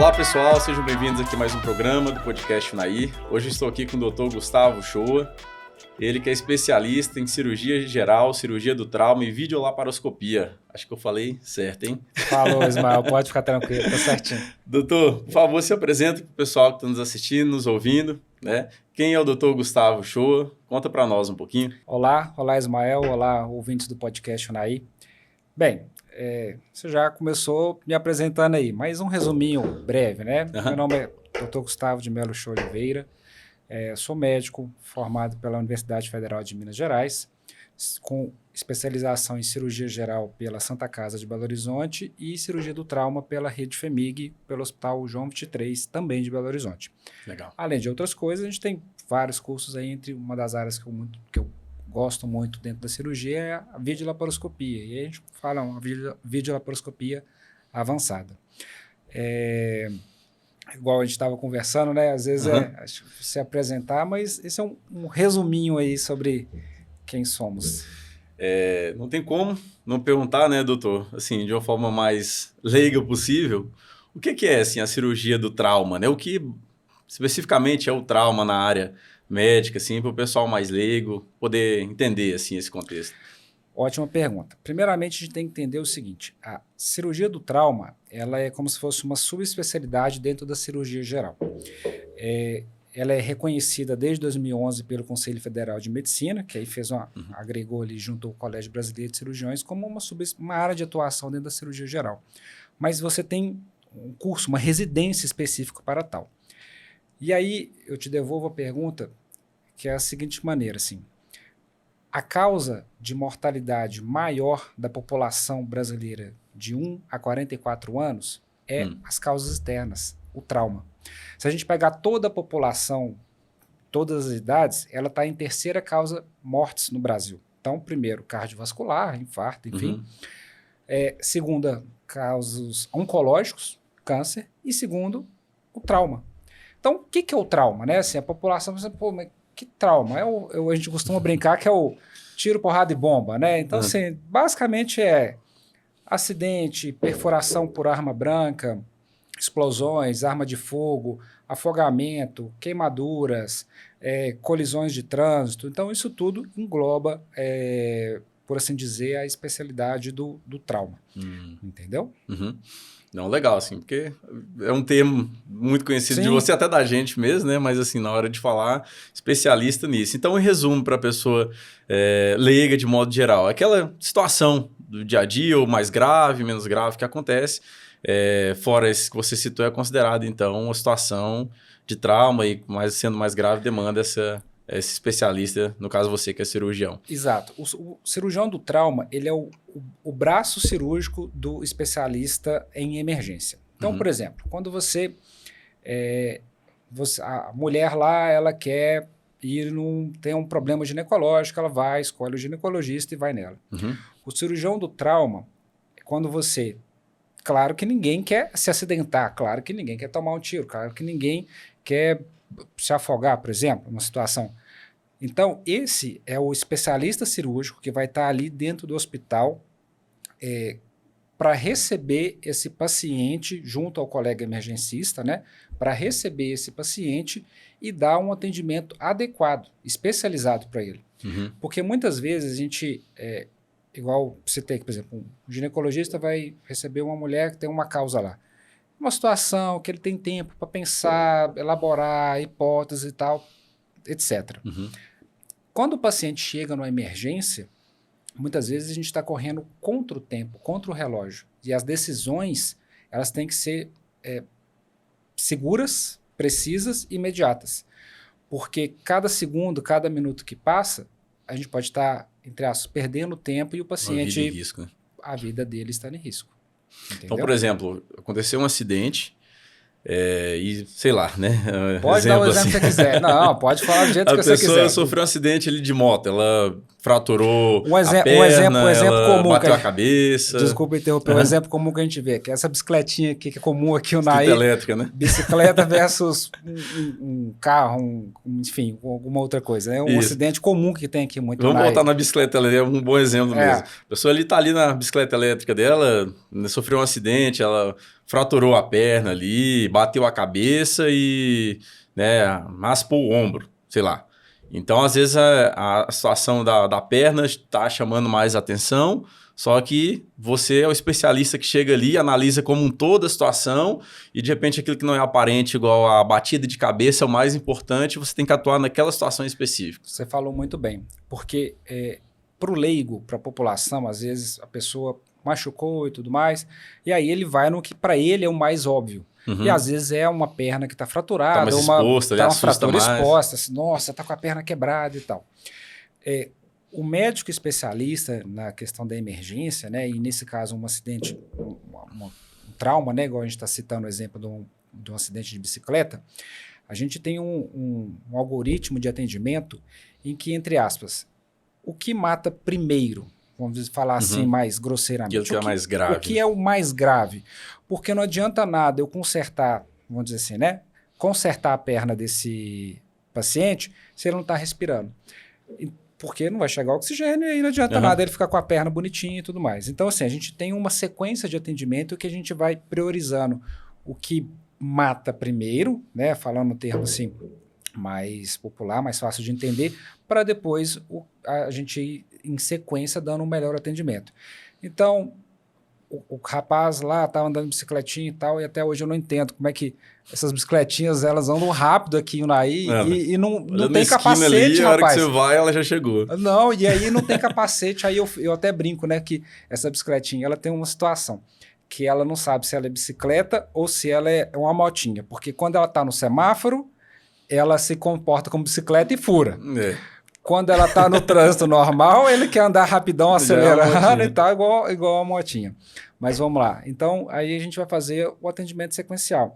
Olá pessoal, sejam bem-vindos aqui a mais um programa do podcast Unaí. Hoje estou aqui com o Dr. Gustavo Shoa, ele que é especialista em cirurgia geral, cirurgia do trauma e videolaparoscopia. Acho que eu falei certo, hein? Falou, Ismael, pode ficar tranquilo, tá certinho. Doutor, por favor, se apresente para o pessoal que está nos assistindo, nos ouvindo, né? Quem é o Dr. Gustavo Shoa? Conta para nós um pouquinho. Olá Ismael, olá ouvintes do podcast Unaí. Bem, você já começou me apresentando aí, mas um resuminho breve, né? Meu nome é Dr. Gustavo de Melo Shoa Oliveira, sou médico formado pela Universidade Federal de Minas Gerais, com especialização em cirurgia geral pela Santa Casa de Belo Horizonte e cirurgia do trauma pela Rede FEMIG, pelo Hospital João 23, também de Belo Horizonte. Legal. Além de outras coisas, a gente tem vários cursos aí, entre uma das áreas que eu gosto muito dentro da cirurgia é a videolaparoscopia. E aí a gente fala uma videolaparoscopia avançada. Igual a gente estava conversando, né? Às vezes se apresentar, mas esse é um resuminho aí sobre quem somos. Não tem como não perguntar, né, doutor? Assim, de uma forma mais leiga possível, o que é assim, a cirurgia do trauma, né? O que especificamente é o trauma na área médica, assim, para o pessoal mais leigo poder entender assim, esse contexto? Ótima pergunta. Primeiramente, a gente tem que entender o seguinte: a cirurgia do trauma, ela é como se fosse uma subespecialidade dentro da cirurgia geral. Ela é reconhecida desde 2011 pelo Conselho Federal de Medicina, que aí agregou ali junto ao Colégio Brasileiro de Cirurgiões como uma área de atuação dentro da cirurgia geral. Mas você tem um curso, uma residência específica para tal. E aí eu te devolvo a pergunta, que é a seguinte maneira, assim: a causa de mortalidade maior da população brasileira de 1 a 44 anos é as causas externas, o trauma. Se a gente pegar toda a população, todas as idades, ela está em terceira causa mortes no Brasil. Então, primeiro, cardiovascular, infarto, enfim. Segunda, causas oncológicos, câncer. E segundo, o trauma. Então, o que é o trauma, né? Assim, a população pensa, pô, mas que trauma? A gente costuma brincar que é o tiro, porrada e bomba, né? Então, assim, basicamente é acidente, perfuração por arma branca, explosões, arma de fogo, afogamento, queimaduras, colisões de trânsito. Então, isso tudo engloba, por assim dizer, a especialidade do trauma. Entendeu? Não, legal, assim, porque é um termo muito conhecido Sim. de você, até da gente mesmo, né? Mas, assim, na hora de falar, especialista nisso. Então, em resumo, para a pessoa leiga, de modo geral, aquela situação do dia a dia, ou mais grave, menos grave, que acontece, fora esse que você citou, é considerado, então, uma situação de trauma e, sendo mais grave, demanda esse especialista, no caso você que é cirurgião. Exato. O cirurgião do trauma, ele é o braço cirúrgico do especialista em emergência. Então, por exemplo, quando a mulher lá, ela quer tem um problema ginecológico, ela vai, escolhe o ginecologista e vai nela. O cirurgião do trauma, claro que ninguém quer se acidentar, claro que ninguém quer tomar um tiro, claro que ninguém quer se afogar, por exemplo, numa situação. Então, esse é o especialista cirúrgico que vai estar ali dentro do hospital para receber esse paciente junto ao colega emergencista, né? Para receber esse paciente e dar um atendimento adequado, especializado para ele. Porque muitas vezes a gente, igual citei aqui, por exemplo, um ginecologista vai receber uma mulher que tem uma causa lá. Uma situação que ele tem tempo para pensar, elaborar hipóteses e tal, etc. Quando o paciente chega numa emergência, muitas vezes a gente está correndo contra o tempo, contra o relógio. E as decisões, elas têm que ser seguras, precisas e imediatas. Porque cada segundo, cada minuto que passa, a gente pode estar, entre aspas, perdendo tempo e o paciente... A vida em risco, né? A vida dele está em risco. Entendeu? Então, por exemplo, aconteceu um acidente e, sei lá, né? Pode dar o exemplo que você quiser. Não, pode falar do jeito que você quiser. A pessoa sofreu um acidente ali de moto, ela fraturou Um a exemplo perna, ela comum bateu que a cabeça. Desculpa interromper, um exemplo comum que a gente vê, que é essa bicicletinha aqui, que é comum aqui no Bicicleta Naí, elétrica, né? bicicleta versus um carro, enfim, alguma outra coisa. É um Isso. acidente comum que tem aqui muito Vamos na voltar na bicicleta elétrica, é um bom exemplo mesmo. É, A pessoa ali tá ali na bicicleta elétrica dela, né, sofreu um acidente, ela fraturou a perna ali, bateu a cabeça e, né, raspou o ombro, sei lá. Então, às vezes, a situação da perna está chamando mais atenção, só que você é o especialista que chega ali, analisa como um todo a situação e, de repente, aquilo que não é aparente, igual a batida de cabeça, é o mais importante, você tem que atuar naquela situação específica. você falou muito bem, porque para o leigo, para a população, às vezes a pessoa machucou e tudo mais, e aí ele vai no que para ele é o mais óbvio. E Uhum. às vezes é uma perna que está Tá fraturada, mais exposto, ele tá uma assusta fratura mais. exposta, assim, nossa, tá com a perna quebrada e tal. O médico especialista na questão da emergência, né, e nesse caso um acidente, um trauma, né, igual a gente está citando o exemplo de um acidente de bicicleta, a gente tem um algoritmo de atendimento em que, entre aspas, o que mata primeiro, vamos falar assim Uhum. mais Aquilo grosseiramente, que é mais grave. o que é o mais grave? Porque não adianta nada eu consertar, vamos dizer assim, né, consertar a perna desse paciente se ele não está respirando. Porque não vai chegar oxigênio e aí não adianta Uhum. nada ele ficar com a perna bonitinha e tudo mais. Então, assim, a gente tem uma sequência de atendimento que a gente vai priorizando o que mata primeiro, né? Falando no termo assim, mais popular, mais fácil de entender, para depois a gente ir em sequência dando um melhor atendimento. Então, o rapaz lá estava andando de bicicletinha e tal, e até hoje eu não entendo como é que essas bicicletinhas elas andam rápido aqui no Naí e não tem capacete, ali, a hora que rapaz. você vai, ela já chegou. Não, e aí não tem capacete, aí eu até brinco, né, que essa bicicletinha, ela tem uma situação, que ela não sabe se ela é bicicleta ou se ela é uma motinha, porque quando ela tá no semáforo, ela se comporta como bicicleta e fura. É. Quando ela tá no trânsito normal, ele quer andar rapidão, Já é uma acelerando motinha. e tal, igual a motinha. Mas vamos lá. Então, aí a gente vai fazer o atendimento sequencial,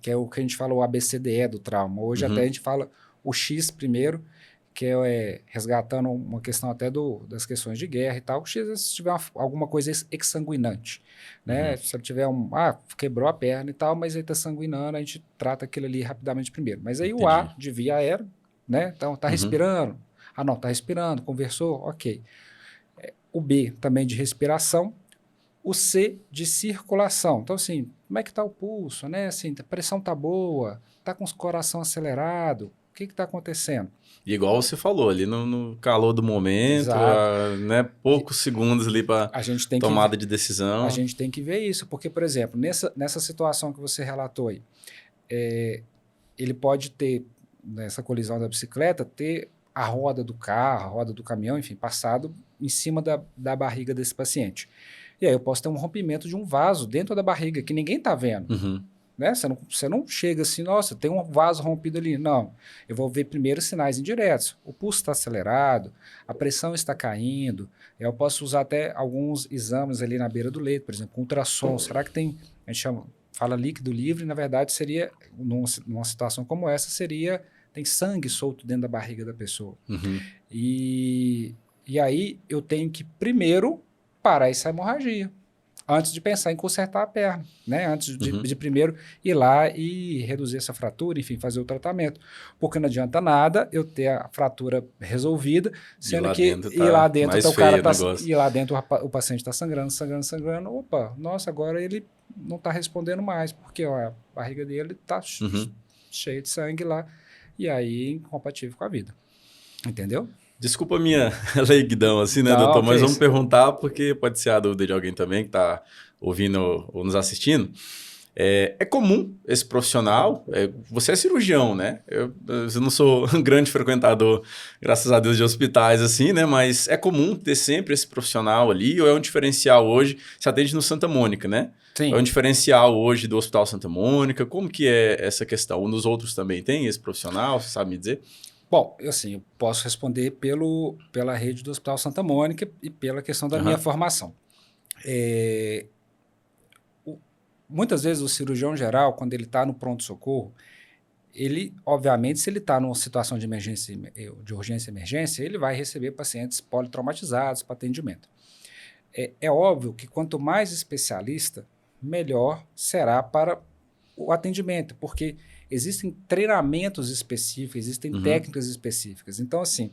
que é o que a gente fala o ABCDE do trauma. Hoje até a gente fala o X primeiro, que é resgatando uma questão até das questões de guerra e tal. O X é se tiver alguma coisa exsanguinante, né? Se ele tiver quebrou a perna e tal, mas ele está sanguinando, a gente trata aquilo ali rapidamente primeiro. Mas aí o A de via aérea, né? Então, tá respirando. Ah, não, tá respirando, conversou, ok. O B também de respiração. O C de circulação. Então, assim, como é que tá o pulso, né? Assim, a pressão tá boa, tá com o coração acelerado, o que está acontecendo? E igual você falou, ali no calor do momento, Exato. né, poucos segundos ali para A gente tem tomada que, de decisão. a gente tem que ver isso, porque, por exemplo, nessa situação que você relatou aí, ele pode ter, nessa colisão da bicicleta, ter a roda do carro, a roda do caminhão, enfim, passado em cima da barriga desse paciente. E aí eu posso ter um rompimento de um vaso dentro da barriga, que ninguém está vendo. Né? Você não chega assim, nossa, tem um vaso rompido ali. Não, eu vou ver primeiro sinais indiretos. O pulso está acelerado, a pressão está caindo. Eu posso usar até alguns exames ali na beira do leito, por exemplo, ultrassom. Será que tem, a gente fala líquido livre, na verdade seria, numa situação como essa, tem sangue solto dentro da barriga da pessoa. E aí eu tenho que primeiro parar essa hemorragia, antes de pensar em consertar a perna, né? Antes de primeiro ir lá e reduzir essa fratura, enfim, fazer o tratamento. Porque não adianta nada eu ter a fratura resolvida, sendo que ir lá dentro tá o cara e lá dentro o paciente está sangrando. Opa, nossa, agora ele não está respondendo mais, porque a barriga dele está cheia de sangue lá, e aí incompatível com a vida. Entendeu? Desculpa a minha leiguidão assim, né, Não, doutor? Mas vamos isso. perguntar, porque pode ser a dúvida de alguém também que está ouvindo ou nos assistindo. É comum esse profissional, você é cirurgião, né? Eu não sou um grande frequentador, graças a Deus, de hospitais assim, né? Mas é comum ter sempre esse profissional ali, ou é um diferencial hoje? Você atende no Santa Mônica, né? Sim. É um diferencial hoje do Hospital Santa Mônica? Como que é essa questão? Nos outros também tem esse profissional, você sabe me dizer? Bom, eu posso responder pela rede do Hospital Santa Mônica e pela questão da minha formação. Muitas vezes o cirurgião geral, quando ele está no pronto-socorro, ele, obviamente, se ele está numa situação de emergência, de urgência e emergência, ele vai receber pacientes politraumatizados para atendimento. É óbvio que quanto mais especialista, melhor será para o atendimento, porque existem treinamentos específicos, existem técnicas específicas. Então, assim,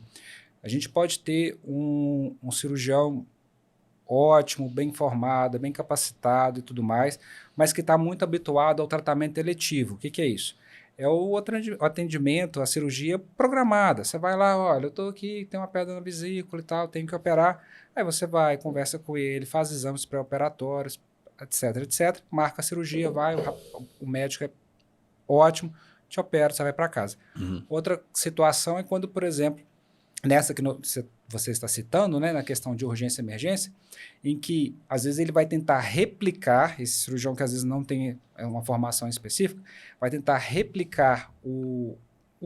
a gente pode ter um cirurgião ótimo, bem formado, bem capacitado e tudo mais, mas que está muito habituado ao tratamento eletivo. O que é isso? É o atendimento, a cirurgia programada. Você vai lá, olha, eu estou aqui, tem uma pedra na vesícula e tal, tenho que operar. Aí você vai, conversa com ele, faz exames pré-operatórios, etc, etc. Marca a cirurgia, vai, o médico é ótimo, te opera, você vai para casa. Outra situação é quando, por exemplo, nessa que você está citando, né, na questão de urgência e emergência, em que, às vezes, ele vai tentar replicar, esse cirurgião que às vezes não tem uma formação específica, vai tentar replicar o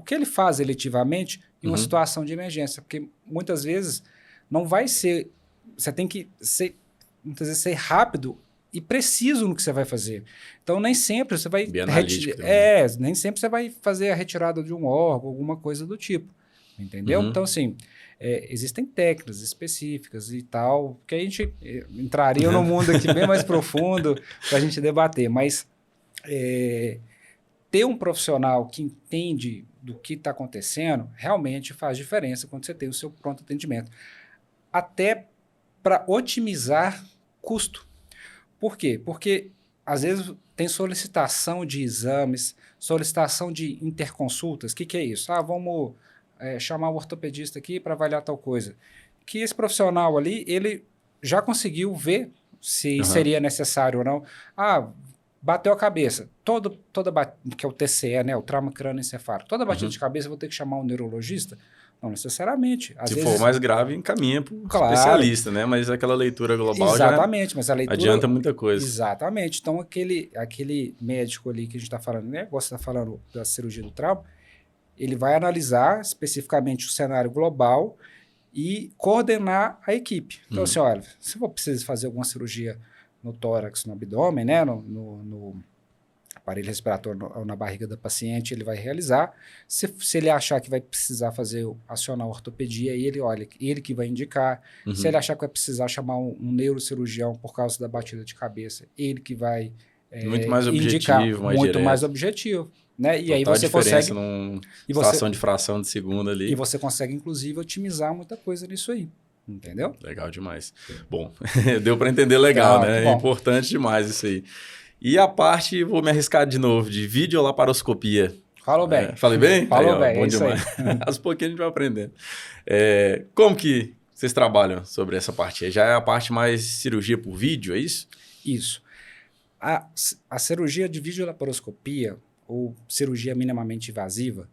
que ele faz eletivamente em uma situação de emergência, porque muitas vezes não vai ser, você tem que ser, muitas vezes, ser rápido e preciso no que você vai fazer. Então, nem sempre você vai... nem sempre você vai fazer a retirada de um órgão, alguma coisa do tipo. Entendeu? Então, assim, existem técnicas específicas e tal, que a gente entraria num mundo aqui bem mais profundo para a gente debater, mas ter um profissional que entende do que está acontecendo realmente faz diferença quando você tem o seu pronto atendimento. Até para otimizar custo. Por quê? Porque, às vezes, tem solicitação de exames, solicitação de interconsultas. O que é isso? Vamos... chamar o ortopedista aqui para avaliar tal coisa. Que esse profissional ali, ele já conseguiu ver se seria necessário ou não. Bateu a cabeça. Que é o TCE, né? O trauma crânioencefálico. Toda batida de cabeça, eu vou ter que chamar um neurologista? Não necessariamente. Se for mais grave, encaminha para o especialista, né? Mas aquela leitura global mas a leitura adianta muita coisa. Exatamente. Então, aquele médico ali que a gente está falando, né? Você está falando da cirurgia do trauma, ele vai analisar especificamente o cenário global e coordenar a equipe. Então, assim, olha, se eu preciso fazer alguma cirurgia no tórax, no abdômen, né, no aparelho respiratório ou na barriga da paciente, ele vai realizar. Se ele achar que vai precisar acionar a ortopedia, ele que vai indicar. Se ele achar que vai precisar chamar um neurocirurgião por causa da batida de cabeça, ele que vai muito mais indicar. Objetivo, mais muito direto. Mais objetivo. Né? E aí você consegue situação de fração de segundo ali. E você consegue, inclusive, otimizar muita coisa nisso aí. Entendeu? Legal demais. Bom, deu para entender legal, né? É importante demais isso aí. E a parte, vou me arriscar de novo, de videolaparoscopia. Falou bem. Falei bem? Falou bem, bom demais. Aos pouquinhos a gente vai aprendendo. Como que vocês trabalham sobre essa parte? Já é a parte mais cirurgia por vídeo, é isso? Isso. A cirurgia de videolaparoscopia, ou cirurgia minimamente invasiva,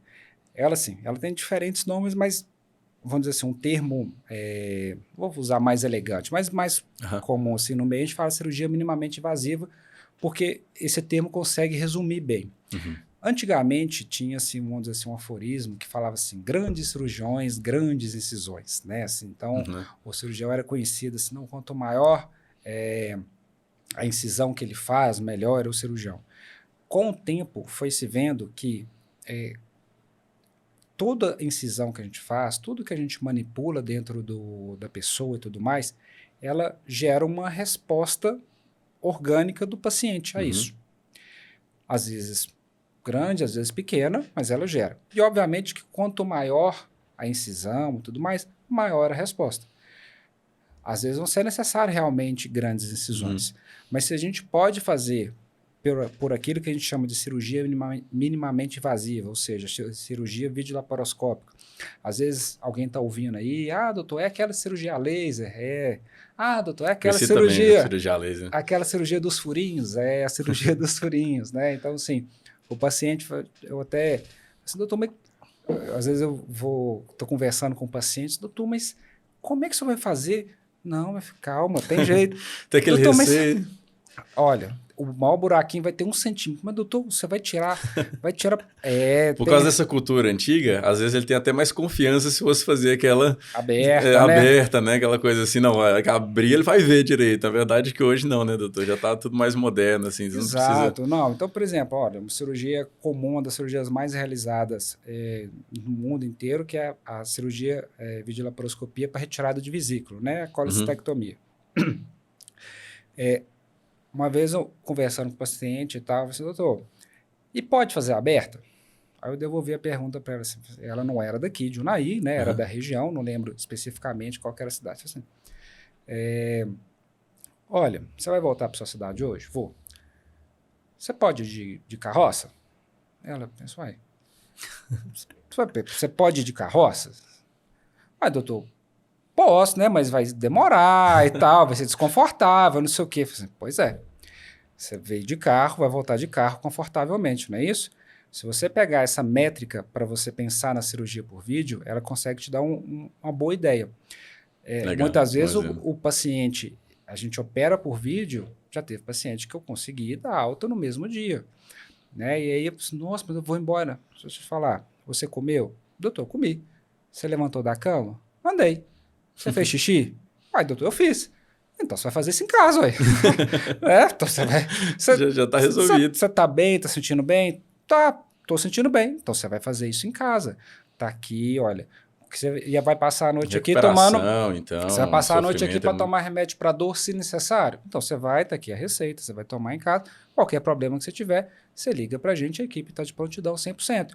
ela tem diferentes nomes, mas, vamos dizer assim, um termo, vou usar mais elegante, mas mais comum assim, no meio, a gente fala cirurgia minimamente invasiva, porque esse termo consegue resumir bem. Antigamente, tinha, assim, vamos dizer assim, um aforismo que falava assim, grandes cirurgiões, grandes incisões, né? Assim, então, o cirurgião era conhecido assim, não, quanto maior a incisão que ele faz, melhor é o cirurgião. Com o tempo, foi se vendo que toda incisão que a gente faz, tudo que a gente manipula dentro da pessoa e tudo mais, ela gera uma resposta orgânica do paciente a isso. Às vezes grande, às vezes pequena, mas ela gera. E, obviamente, que quanto maior a incisão e tudo mais, maior a resposta. Às vezes não ser necessário realmente grandes incisões, mas se a gente pode fazer por aquilo que a gente chama de cirurgia minimamente invasiva, ou seja, cirurgia videolaparoscópica. Às vezes alguém está ouvindo aí, doutor, é aquela cirurgia a laser? Doutor, é aquela cirurgia laser. Aquela cirurgia dos furinhos? É a cirurgia dos furinhos, né? Então, assim, o paciente, eu até... Assim, doutor, mas, às vezes eu estou conversando com o paciente, doutor, mas como é que o senhor vai fazer? Não, mas calma, tem jeito. Tem aquele receio. Olha, o maior buraquinho vai ter 1 centímetro. Mas, doutor, você vai tirar. Por causa dessa cultura antiga, às vezes ele tem até mais confiança se você fazer aquela Aberta, né? aberta, né? Aquela coisa assim, não, abrir ele vai ver direito. A verdade é que hoje não, né, doutor? Já tá tudo mais moderno, assim, você não precisa... Exato. Não, então, por exemplo, olha, uma cirurgia comum, uma das cirurgias mais realizadas no mundo inteiro, que é a cirurgia videolaparoscopia para retirada de vesículo, né? A colecistectomia. Uma vez eu conversando com o paciente e tal, eu disse, doutor, e pode fazer aberta? Aí eu devolvi a pergunta para ela, assim, ela não era daqui, de Unai, né? Era da região, não lembro especificamente qual que era a cidade. Assim, olha, você vai voltar para sua cidade hoje? Vou. Você pode ir de carroça? Ela pensou, uai, você pode ir de carroça? Ah, doutor, posso, né? Mas vai demorar e tal, vai ser desconfortável, não sei o quê. Falei assim, pois é. Você veio de carro, vai voltar de carro confortavelmente, não é isso? Se você pegar essa métrica para você pensar na cirurgia por vídeo, ela consegue te dar uma boa ideia. Muitas vezes o paciente, a gente opera por vídeo, já teve paciente que eu consegui dar alta no mesmo dia. Né? E aí eu pensei, nossa, mas eu vou embora. Deixa eu te falar, você comeu? Doutor, comi. Você levantou da cama? Andei. Você fez xixi? Ai, doutor, eu fiz. Então você vai fazer isso em casa, ué. Então você vai... já tá resolvido. Você tá bem, tá sentindo bem? Tá, tô sentindo bem. Então você vai fazer isso em casa. Tá aqui, olha. Você vai passar a noite aqui tomando... Então, você vai passar a noite aqui para tomar remédio para dor se necessário. Então você vai, tá aqui a receita, você vai tomar em casa. Qualquer problema que você tiver, você liga pra gente, a equipe tá de prontidão 100%.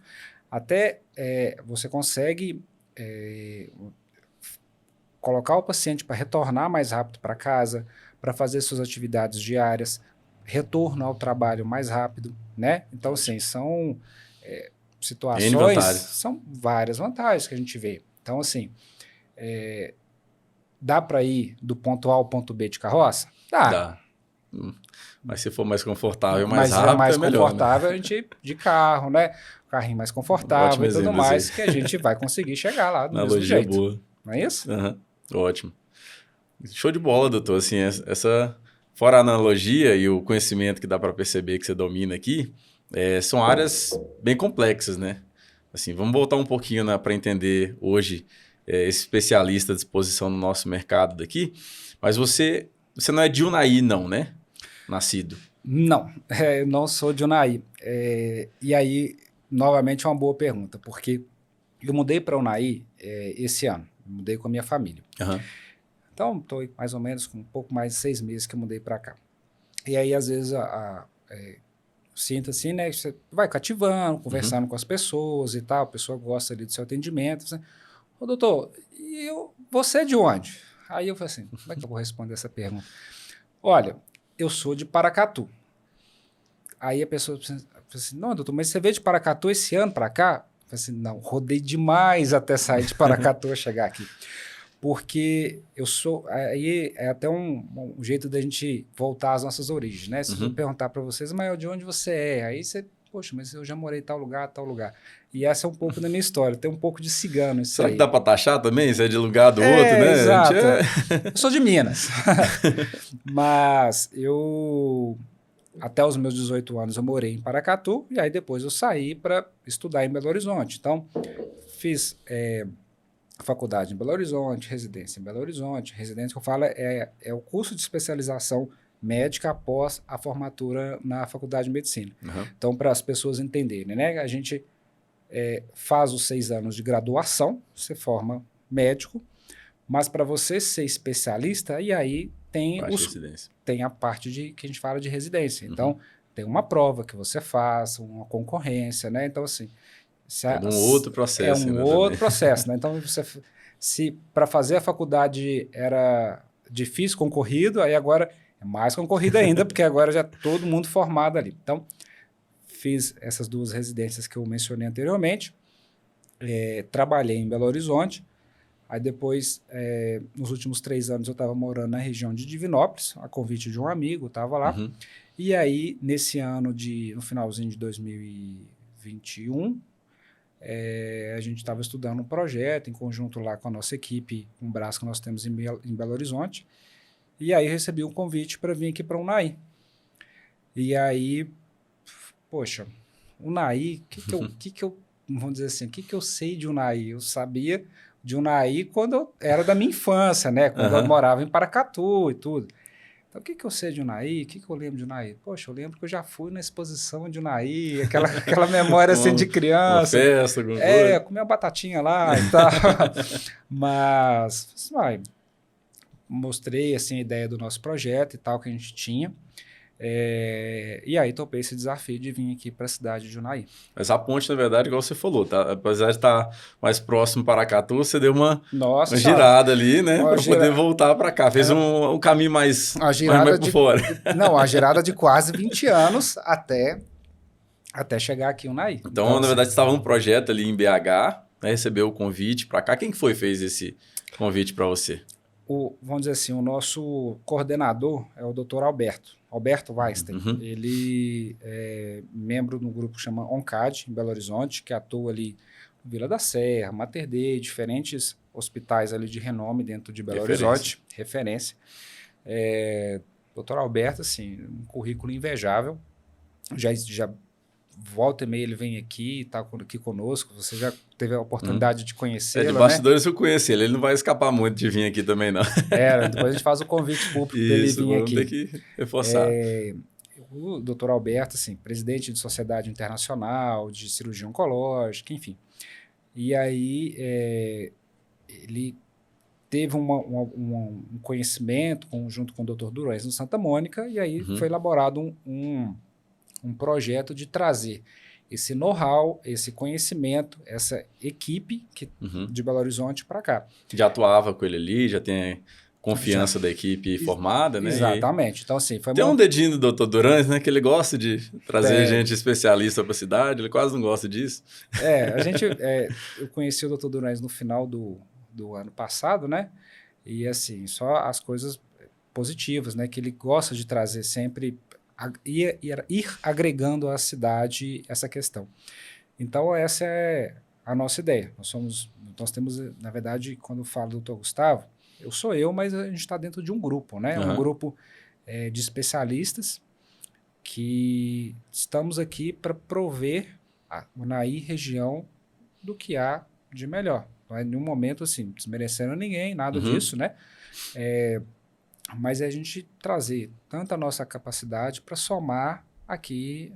Até você consegue... colocar o paciente para retornar mais rápido para casa, para fazer suas atividades diárias, retorno ao trabalho mais rápido, né? Então, assim, são situações, são várias vantagens que a gente vê. Então, assim, dá para ir do ponto A ao ponto B de carroça? Dá. Mas se for mais confortável, mais rápido, mais melhor, confortável, né? A gente de carro, né? Carrinho mais confortável e tudo mais, que a gente vai conseguir chegar lá do mesmo jeito. Boa. Não é isso? Ótimo. Show de bola, doutor. Assim, fora a analogia e o conhecimento que dá para perceber que você domina aqui, são áreas bem complexas, né? Assim, vamos voltar um pouquinho para entender hoje esse especialista à disposição no nosso mercado daqui. Mas você não é de Unai, não, né? Nascido. Não, eu não sou de Unai. E aí, novamente, é uma boa pergunta, porque eu mudei para Unai esse ano. Mudei com a minha família. Então, estou mais ou menos com um pouco mais de 6 meses que eu mudei para cá. E aí, às vezes, sinto assim, né? Você vai cativando, conversando com as pessoas e tal. A pessoa gosta ali do seu atendimento. Assim, ô, doutor, você é de onde? Aí eu falei assim, como é que eu vou responder essa pergunta? Olha, eu sou de Paracatu. Aí a pessoa falou assim, não, doutor, mas você veio de Paracatu esse ano para cá? Eu falei assim, não, rodei demais até sair de Paracatu a chegar aqui. Porque eu sou... Aí é até um jeito da gente voltar às nossas origens, né? Se eu perguntar para vocês, mas de onde você é? Aí você, poxa, mas eu já morei em tal lugar. E essa é um pouco da minha história. Tem um pouco de cigano isso Será aí. Que dá para taxar também? Você é de lugar do outro, né? Exato. Eu sou de Minas. Mas eu... Até os meus 18 anos eu morei em Paracatu e aí depois eu saí para estudar em Belo Horizonte. Então, fiz faculdade em Belo Horizonte, residência em Belo Horizonte. Residência que eu falo é o curso de especialização médica após a formatura na faculdade de medicina. Então, para as pessoas entenderem, né? A gente faz os 6 anos de graduação, você forma médico, mas para você ser especialista, e aí tem a parte que a gente fala de residência. Então, tem uma prova que você faz, uma concorrência, né? Então, assim... É um outro processo. Outro processo, né? Então, se para fazer a faculdade era difícil, concorrido, aí agora é mais concorrido ainda, porque agora já todo mundo formado ali. Então, fiz essas 2 residências que eu mencionei anteriormente, trabalhei em Belo Horizonte, aí depois, nos últimos 3 anos, eu estava morando na região de Divinópolis, a convite de um amigo, estava lá, e aí, nesse ano, no finalzinho de 2021, a gente estava estudando um projeto em conjunto lá com a nossa equipe, um braço que nós temos em Belo Horizonte, e aí recebi um convite para vir aqui para Unai. E aí, poxa, Unai, vamos dizer assim, o que eu sei de Unai? Eu sabia de Unai quando eu era da minha infância, né? Quando eu Aham. morava em Paracatu e tudo. Então, o que eu sei de Unai? O que eu lembro de Unai? Poxa, eu lembro que eu já fui na exposição de Unai, aquela memória assim de Uma criança. festa, alguma coisa. Comi uma batatinha lá e tal. Mas, vai, mostrei assim a ideia do nosso projeto e tal que a gente tinha. E aí topei esse desafio de vir aqui para a cidade de Unai. Mas a ponte, na verdade, igual você falou, tá? Apesar de estar mais próximo para Paracatu, você deu Nossa uma senhora, girada ali, né? uma Para poder gira- voltar para cá. Fez é, um caminho uma mais girada por fora. não, uma girada de quase 20 anos até chegar aqui em Unai. Então, Então, na assim, verdade, você estava num projeto ali em BH, né? Recebeu o convite para cá. Quem que foi que fez esse convite para você? vamos dizer assim, o nosso coordenador é o Dr. Alberto Weinstein. Uhum. Ele é membro do grupo que chama ONCAD, em Belo Horizonte, que atua ali no Vila da Serra, Mater Dei, diferentes hospitais ali de renome dentro de Belo Horizonte, referência. Dr. Alberto, assim, um currículo invejável, já volta e meia ele vem aqui, está aqui conosco, você já teve a oportunidade de conhecê-lo, de né? bastidores eu conheci ele não vai escapar muito de vir aqui também, não. Depois a gente faz o convite público para ele Isso, vir vamos ter aqui. que reforçar. O Dr. Alberto, assim, presidente de Sociedade Internacional de Cirurgia Oncológica, enfim. E aí ele teve um conhecimento junto com o Dr. Durões no Santa Mônica, e aí foi elaborado um projeto de trazer esse know-how, esse conhecimento, essa equipe de Belo Horizonte para cá. Já atuava com ele ali, já tem confiança da equipe formada, né? Exatamente. Então, assim, foi tem um dedinho do Dr. Durães, né? Que ele gosta de trazer gente especialista para a cidade, ele quase não gosta disso. Eu conheci o Dr. Durães no final do ano passado, né? E, assim, só as coisas positivas, né? Que ele gosta de trazer sempre, ir agregando à cidade essa questão. Então, essa é a nossa ideia. Nós temos, na verdade, quando eu falo do Dr. Gustavo, eu sou eu, mas a gente está dentro de um grupo, né? Um grupo de especialistas que estamos aqui para prover a Unai região do que há de melhor. Não é em nenhum momento assim, desmerecendo ninguém, nada disso, né? Mas é a gente trazer tanta a nossa capacidade para somar aqui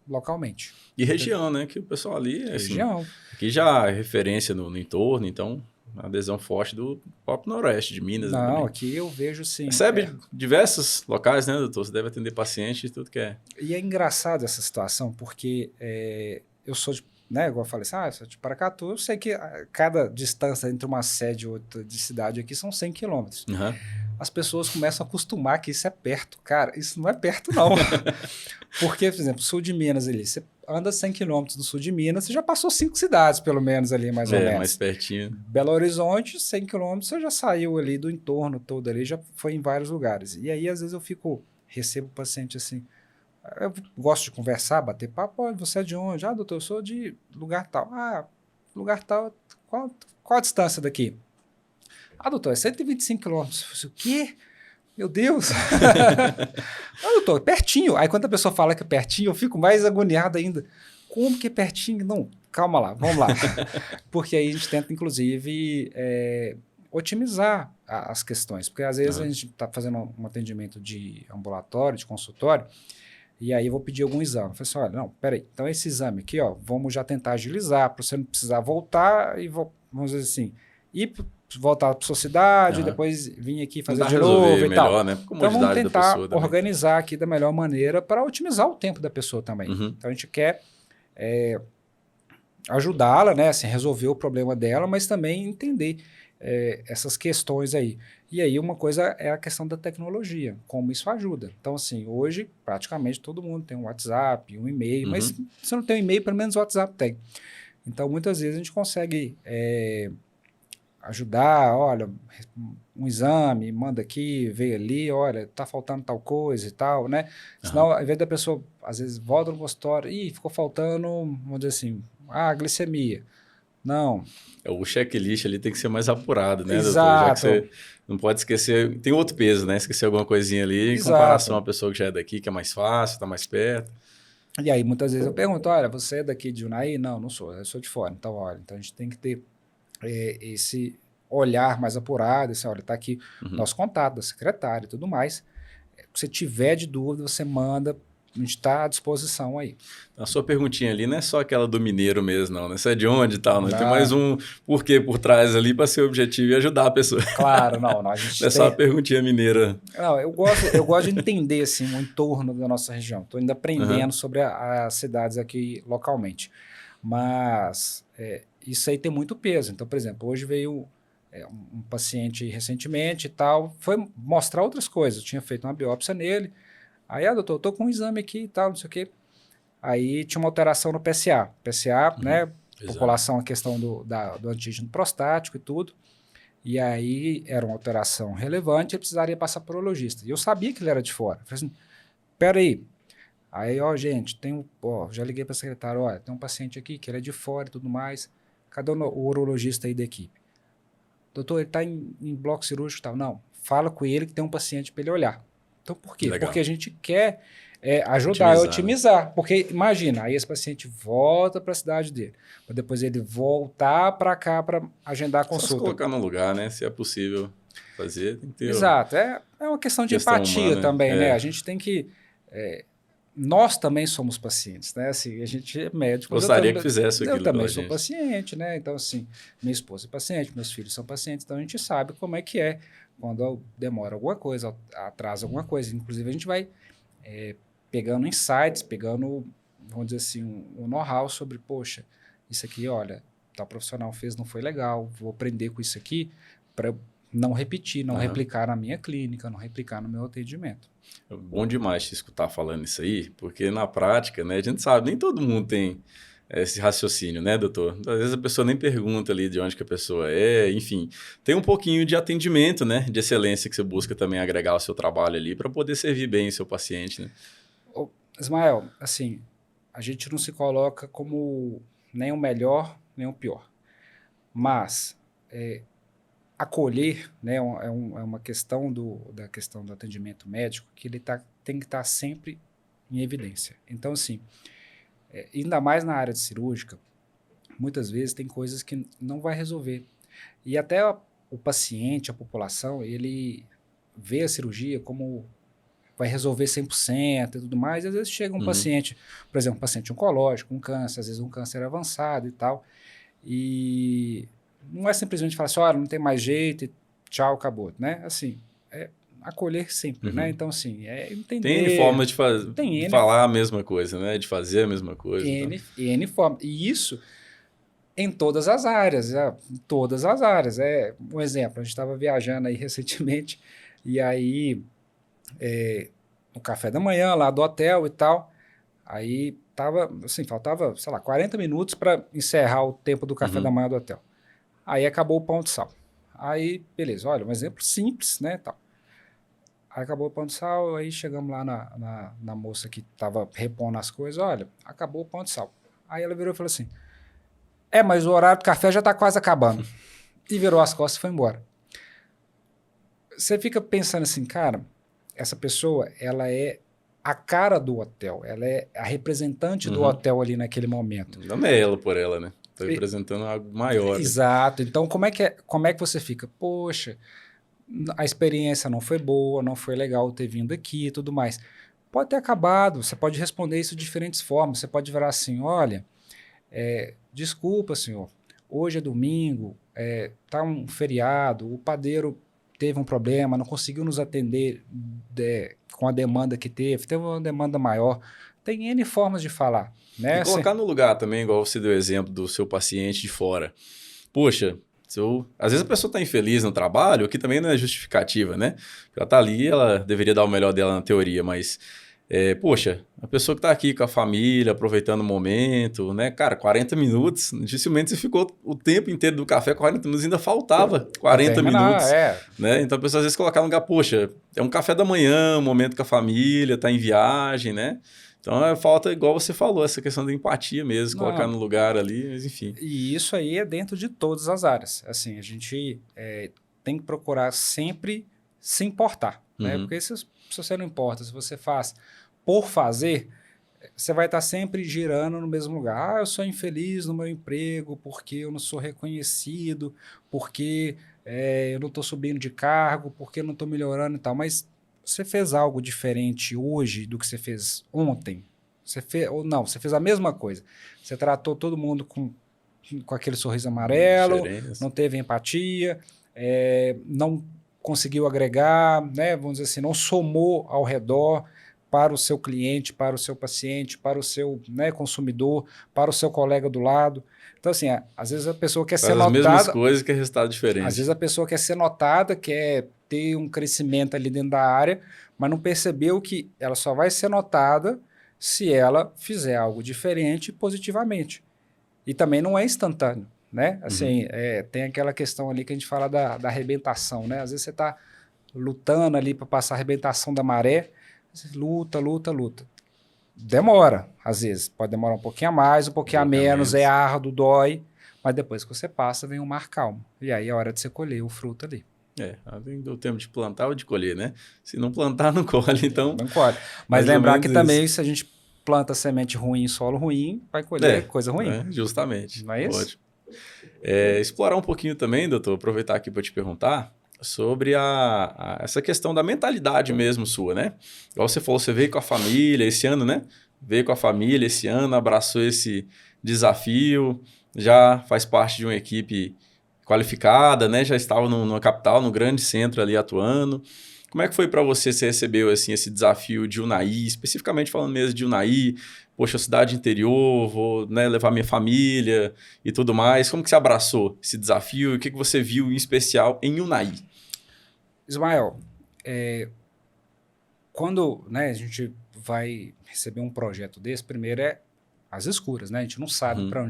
localmente. E região, né? Que o pessoal ali, assim, região. Aqui já é referência no entorno, então a adesão forte do próprio Noroeste de Minas. Não, também. Aqui eu vejo sim. Recebe diversos locais, né, doutor? Você deve atender paciente e tudo que é. E é engraçado essa situação, porque eu sou de, né, igual eu falei assim, eu sou de Paracatu, eu sei que cada distância entre uma sede e outra de cidade aqui são 100 quilômetros. As pessoas começam a acostumar que isso é perto. Cara, isso não é perto, não. Porque, por exemplo, sul de Minas ali, você anda 100 quilômetros do sul de Minas, você já passou 5 cidades, pelo menos, ali, mais ou menos. Mais pertinho. Belo Horizonte, 100 quilômetros, você já saiu ali do entorno todo ali, já foi em vários lugares. E aí, às vezes, recebo paciente assim, eu gosto de conversar, bater papo, você é de onde? Doutor, eu sou de lugar tal. Lugar tal, qual a distância daqui? Doutor, é 125 quilômetros. O quê? Meu Deus! Doutor, pertinho. Aí quando a pessoa fala que é pertinho, eu fico mais agoniado ainda. Como que é pertinho? Não, calma lá, vamos lá. Porque aí a gente tenta, inclusive, otimizar as questões. Porque às vezes a gente está fazendo um atendimento de ambulatório, de consultório, e aí eu vou pedir algum exame. Eu falei assim, olha, não, peraí, então esse exame aqui, vamos já tentar agilizar, para você não precisar voltar e, vamos dizer assim, voltar para sua cidade, e depois vir aqui fazer de novo e melhor, tal. Né? Então vamos tentar organizar aqui da melhor maneira para otimizar o tempo da pessoa também. Então a gente quer ajudá-la, né, assim, resolver o problema dela, mas também entender essas questões aí. E aí uma coisa é a questão da tecnologia, como isso ajuda. Então, assim, hoje praticamente todo mundo tem um WhatsApp, um e-mail, mas se não tem um e-mail, pelo menos o WhatsApp tem. Então, muitas vezes a gente consegue ajudar, olha, um exame, manda aqui, veio ali, olha, tá faltando tal coisa e tal, né? Senão, ao invés da pessoa, às vezes, volta no consultório, ficou faltando, vamos dizer assim, a glicemia. Não. O checklist ali tem que ser mais apurado, né, doutor? Exato. Já que você não pode esquecer... Tem outro peso, né? Esquecer alguma coisinha ali em Exato. comparação à pessoa que já é daqui, que é mais fácil, tá mais perto. E aí, muitas vezes eu pergunto, olha, você é daqui de Unai? Não, não sou, eu sou de fora. Então, olha, então a gente tem que ter esse olhar mais apurado, esse, olha, tá aqui nosso contato da secretária e tudo mais. Se você tiver de dúvida, você manda, a gente está à disposição aí. A sua perguntinha ali não é só aquela do mineiro mesmo, não, né? Você é de onde e tal, né? Não. Tem mais um porquê por trás ali para ser objetivo e ajudar a pessoa. Claro, não a gente não é só uma perguntinha mineira. Não, eu gosto de entender, assim, o entorno da nossa região. Estou ainda aprendendo sobre as cidades aqui localmente. Mas isso aí tem muito peso. Então, por exemplo, hoje veio um paciente recentemente e tal, foi mostrar outras coisas. Eu tinha feito uma biópsia nele. Aí, doutor, eu tô com um exame aqui e tal, não sei o quê. Aí tinha uma alteração no PSA. PSA, né? População, a questão do antígeno prostático e tudo. E aí era uma alteração relevante, ele precisaria passar por urologista. E eu sabia que ele era de fora. Eu falei assim, peraí. Aí, gente, já liguei para a secretária, olha, tem um paciente aqui que ele é de fora e tudo mais. Cadê o urologista aí da equipe? Doutor, ele está em bloco cirúrgico e tal. Não, fala com ele que tem um paciente para ele olhar. Então, por quê? Legal. Porque a gente quer ajudar a otimizar. Né? Porque, imagina, aí esse paciente volta para a cidade dele, para depois ele voltar para cá para agendar a consulta. Só se colocar no lugar, né? Se é possível fazer, tem que ter... Exato. É uma questão de empatia humana, também, né? A gente tem que... nós também somos pacientes, né? Assim, a gente é médico. Gostaria que fizesse aquilo. Eu também sou paciente, né? Então, assim, minha esposa é paciente, meus filhos são pacientes, então a gente sabe como é que é quando demora alguma coisa, atrasa alguma coisa. Inclusive, a gente vai pegando insights, pegando, vamos dizer assim, um know-how sobre, poxa, isso aqui, olha, tal profissional fez, não foi legal, vou aprender com isso aqui para não repetir, não replicar na minha clínica, não replicar no meu atendimento. É bom demais te escutar falando isso aí, porque na prática, né, a gente sabe, nem todo mundo tem esse raciocínio, né, doutor? Às vezes a pessoa nem pergunta ali de onde que a pessoa é, enfim. Tem um pouquinho de atendimento, né, de excelência que você busca também agregar ao seu trabalho ali para poder servir bem o seu paciente, né? Ismael, assim, a gente não se coloca como nem o melhor, nem o pior. Mas acolher, né, é uma questão da questão do atendimento médico que ele tem que estar sempre em evidência. Então, assim, ainda mais na área de cirúrgica, muitas vezes tem coisas que não vai resolver. E até o paciente, a população, ele vê a cirurgia como vai resolver 100% e tudo mais, e às vezes chega um paciente, por exemplo, um paciente oncológico, um câncer, às vezes um câncer avançado e tal, e não é simplesmente falar assim, olha, não tem mais jeito e tchau, acabou, né? Assim, acolher sempre, né? Então, assim, entender... Tem forma de falar a mesma coisa, né? De fazer a mesma coisa. N forma. E isso em todas as áreas, em todas as áreas. Um exemplo, a gente estava viajando aí recentemente, e aí, no café da manhã, lá do hotel e tal, aí faltava, sei lá, 40 minutos para encerrar o tempo do café da manhã do hotel. Aí acabou o pão de sal. Aí, beleza, olha, um exemplo simples, né, tal. Aí acabou o pão de sal, aí chegamos lá na moça que estava repondo as coisas, olha, acabou o pão de sal. Aí ela virou e falou assim, mas o horário do café já está quase acabando. E virou as costas e foi embora. Você fica pensando assim, cara, essa pessoa, ela é a cara do hotel, ela é a representante do hotel ali naquele momento. Não é ela por ela, né? Está representando algo maior. Exato. Então, como é que você fica? Poxa, a experiência não foi boa, não foi legal ter vindo aqui e tudo mais. Pode ter acabado, você pode responder isso de diferentes formas. Você pode virar assim, olha, desculpa, senhor, hoje é domingo, tá um feriado, o padeiro teve um problema, não conseguiu nos atender com a demanda que teve uma demanda maior. Tem N formas de falar. Né? E colocar no lugar também, igual você deu o exemplo do seu paciente de fora. Poxa, às vezes a pessoa está infeliz no trabalho, o que também não é justificativa, né? Ela está ali, ela deveria dar o melhor dela na teoria, mas Poxa, a pessoa que está aqui com a família, aproveitando o momento, né? Cara, 40 minutos, dificilmente você ficou o tempo inteiro do café, 40 minutos, ainda faltava 40 terminar, minutos, né? Então a pessoa às vezes colocar no lugar, poxa, é um café da manhã, um momento com a família, tá em viagem, né? Então falta, igual você falou, essa questão da empatia mesmo, colocar no lugar ali, mas enfim. E isso aí é dentro de todas as áreas. Assim, a gente tem que procurar sempre se importar, né? Porque se você não importa, se você faz por fazer, você vai estar sempre girando no mesmo lugar. Eu sou infeliz no meu emprego porque eu não sou reconhecido, porque eu não estou subindo de cargo, porque eu não estou melhorando e tal. Mas você fez algo diferente hoje do que você fez ontem? Ou não, você fez a mesma coisa. Você tratou todo mundo com aquele sorriso amarelo, não teve empatia, não conseguiu agregar, né, vamos dizer assim, não somou ao redor para o seu cliente, para o seu paciente, para o seu, né, consumidor, para o seu colega do lado. Então, assim, às vezes a pessoa quer ser notada... as mesmas coisas que é resultado diferente. Às vezes a pessoa quer ser notada, quer ter um crescimento ali dentro da área, mas não percebeu que ela só vai ser notada se ela fizer algo diferente positivamente. E também não é instantâneo, né? Assim, tem aquela questão ali que a gente fala da arrebentação, né? Às vezes você está lutando ali para passar a arrebentação da maré, você luta. Demora, às vezes. Pode demorar um pouquinho a mais, um pouquinho a menos, é árduo, dói, mas depois que você passa, vem um mar calmo. E aí é hora de você colher o fruto ali. Deu tempo de plantar ou de colher, né? Se não plantar, não colhe, então... Não colhe. Mas lembrar que também, se a gente planta semente ruim em solo ruim, vai colher coisa ruim. Justamente. Não é isso? Ótimo. Explorar um pouquinho também, doutor, aproveitar aqui para te perguntar sobre essa questão da mentalidade mesmo sua, né? Igual você falou, você veio com a família esse ano, né? Veio com a família esse ano, abraçou esse desafio, já faz parte de uma equipe qualificada, né? Já estava numa capital, no grande centro ali atuando. Como é que foi para você recebeu assim, esse desafio de Unai, especificamente falando mesmo de Unai, poxa, cidade interior, vou, né, levar minha família e tudo mais. Como que você abraçou esse desafio e o que você viu em especial em Unai? Ismael, quando, né, a gente vai receber um projeto desse, primeiro é às escuras, né? A gente não sabe para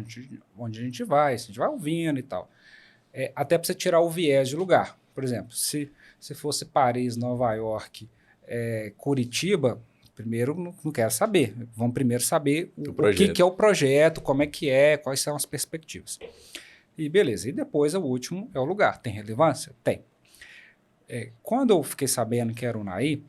onde a gente vai, se a gente vai ouvindo e tal. Até para você tirar o viés de lugar. Por exemplo, se fosse Paris, Nova York, Curitiba, primeiro não quero saber. Vamos primeiro saber o que é o projeto, como é, quais são as perspectivas. E beleza. E depois o último é o lugar. Tem relevância? Tem. Quando eu fiquei sabendo que era o Unai,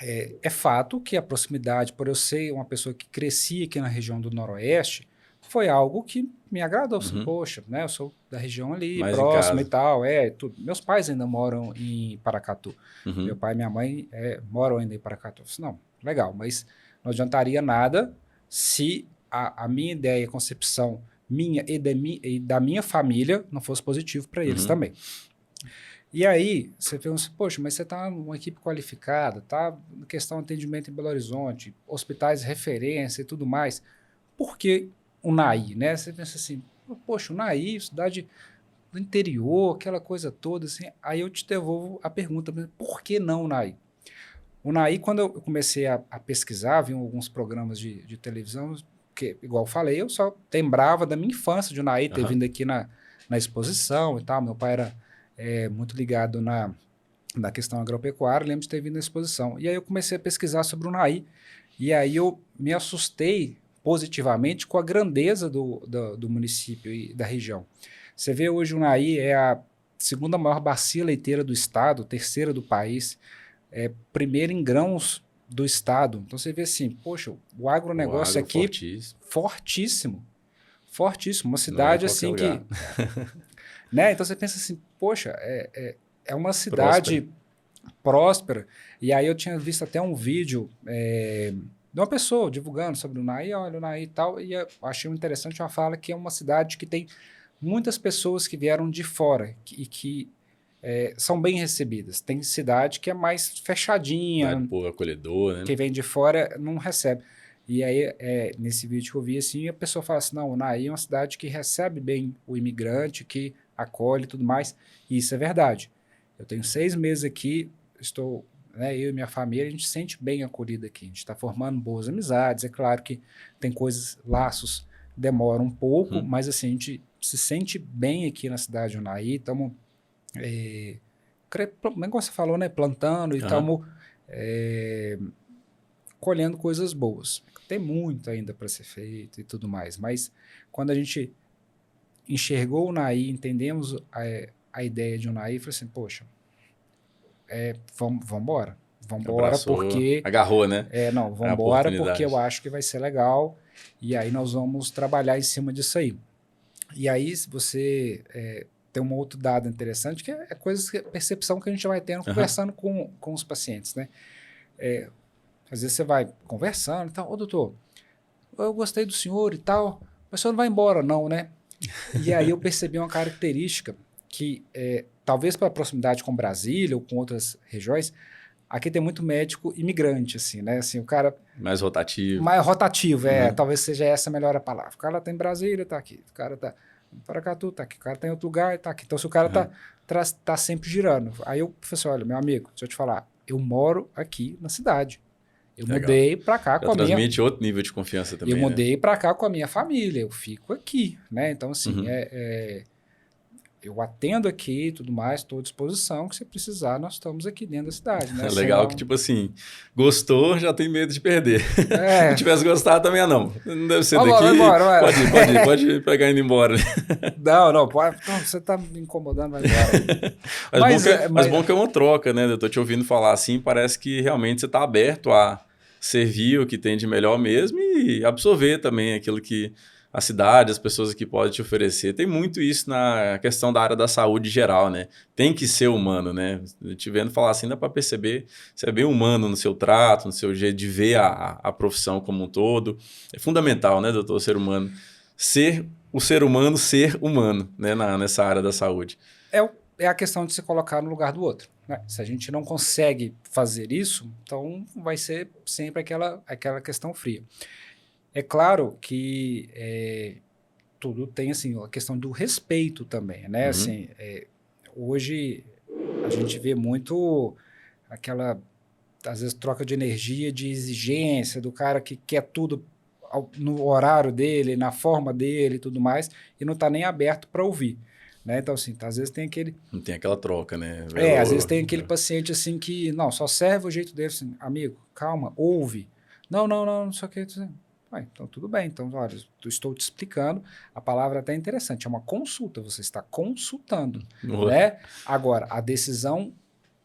é fato que a proximidade, por eu ser uma pessoa que crescia aqui na região do Noroeste, foi algo que me agradou. Assim, poxa, né, eu sou da região ali, mais próxima e tal. Tudo. Meus pais ainda moram em Paracatu. Meu pai e minha mãe moram ainda em Paracatu. Eu disse, não, legal, mas não adiantaria nada se a minha ideia, a concepção minha e da minha família não fosse positivo para eles também. E aí, você pensa assim, poxa, mas você está numa equipe qualificada, tá na questão de atendimento em Belo Horizonte, hospitais de referência e tudo mais. Por que Unai, né? Você pensa assim, poxa, Unai, cidade do interior, aquela coisa toda, assim. Aí eu te devolvo a pergunta, por que não Unai? Unai, quando eu comecei a pesquisar, vi alguns programas de televisão, que, igual eu falei, eu só lembrava da minha infância de Unai, ter vindo aqui na exposição e tal. Meu pai era muito ligado na questão agropecuária, lembro de ter vindo na exposição. E aí eu comecei a pesquisar sobre o Unai, e aí eu me assustei positivamente com a grandeza do município e da região. Você vê hoje o Unai é a segunda maior bacia leiteira do estado, terceira do país, primeira em grãos do estado. Então você vê assim, poxa, o agronegócio aqui fortíssimo. Uma cidade assim que... né? Então você pensa assim, poxa, é uma cidade próspera. E aí eu tinha visto até um vídeo de uma pessoa divulgando sobre o Unai, olha o Unai e tal, e eu achei interessante uma fala que é uma cidade que tem muitas pessoas que vieram de fora e que são bem recebidas. Tem cidade que é mais fechadinha, acolhedor, né? Quem vem de fora não recebe. E aí, nesse vídeo que eu vi, assim, a pessoa fala assim, não, Unai é uma cidade que recebe bem o imigrante, que acolhe e tudo mais, e isso é verdade. Eu tenho 6 meses aqui, estou né, eu e minha família, a gente se sente bem acolhido aqui. A gente está formando boas amizades. É claro que tem coisas, laços, demoram um pouco, mas assim, a gente se sente bem aqui na cidade de Unai. Estamos, como você falou, né, plantando e estamos colhendo coisas boas. Tem muito ainda para ser feito e tudo mais, mas quando a gente enxergou o Unai, entendemos a ideia de Unai, falei assim, poxa, vamos embora. Vamos embora porque... Agarrou, né? Não, vamos embora porque eu acho que vai ser legal e aí nós vamos trabalhar em cima disso aí. E aí, se você tem um outro dado interessante, que é percepção que a gente vai tendo conversando com os pacientes, né? Às vezes você vai conversando e tal, ô doutor, eu gostei do senhor e tal, mas o senhor não vai embora não, né? E aí eu percebi uma característica que, talvez pela proximidade com Brasília ou com outras regiões, aqui tem muito médico imigrante, assim, né? Assim, o cara... Mais rotativo. Mais rotativo, talvez seja essa a melhor palavra. O cara tá em Brasília, tá aqui. O cara tá em Paracatu, tá aqui. O cara tá em outro lugar, tá aqui. Então, se o cara tá sempre girando. Aí eu falei assim, olha, meu amigo, deixa eu te falar, eu moro aqui na cidade. Eu mudei para cá com a minha... Transmite outro nível de confiança também, Eu mudei para cá com a minha família, eu fico aqui, né? Então, assim, eu atendo aqui e tudo mais, estou à disposição, que se precisar, nós estamos aqui dentro da cidade, né? É legal que, tipo assim, gostou, já tem medo de perder. Se tivesse gostado, também não. Não deve ser daqui. Vai embora, pode pegar indo embora. Não, você está me incomodando, vai embora. Mas bom que é uma troca, né? Eu tô te ouvindo falar assim, parece que realmente você está aberto a servir o que tem de melhor mesmo e absorver também aquilo que a cidade, as pessoas aqui podem te oferecer. Tem muito isso na questão da área da saúde geral, né? Tem que ser humano, né? Te vendo falar assim, dá para perceber, você é bem humano no seu trato, no seu jeito de ver a profissão como um todo. É fundamental, né, doutor, o ser humano ser humano, né, nessa área da saúde. É a questão de se colocar no lugar do outro, né? Se a gente não consegue fazer isso, então vai ser sempre aquela questão fria. É claro que tudo tem assim, a questão do respeito também, né? Assim, hoje a gente vê muito aquela, às vezes, troca de energia, de exigência do cara que quer tudo no horário dele, na forma dele e tudo mais, e não está nem aberto para ouvir. Né? Então, assim, às vezes tem aquele... Não tem aquela troca, né? Às vezes tem aquele paciente, assim, que, não, só serve o jeito dele, assim, amigo, calma, ouve. Não sei o que. Então, tudo bem. Então, olha, eu estou te explicando. A palavra até é interessante, é uma consulta, você está consultando, né? Agora, a decisão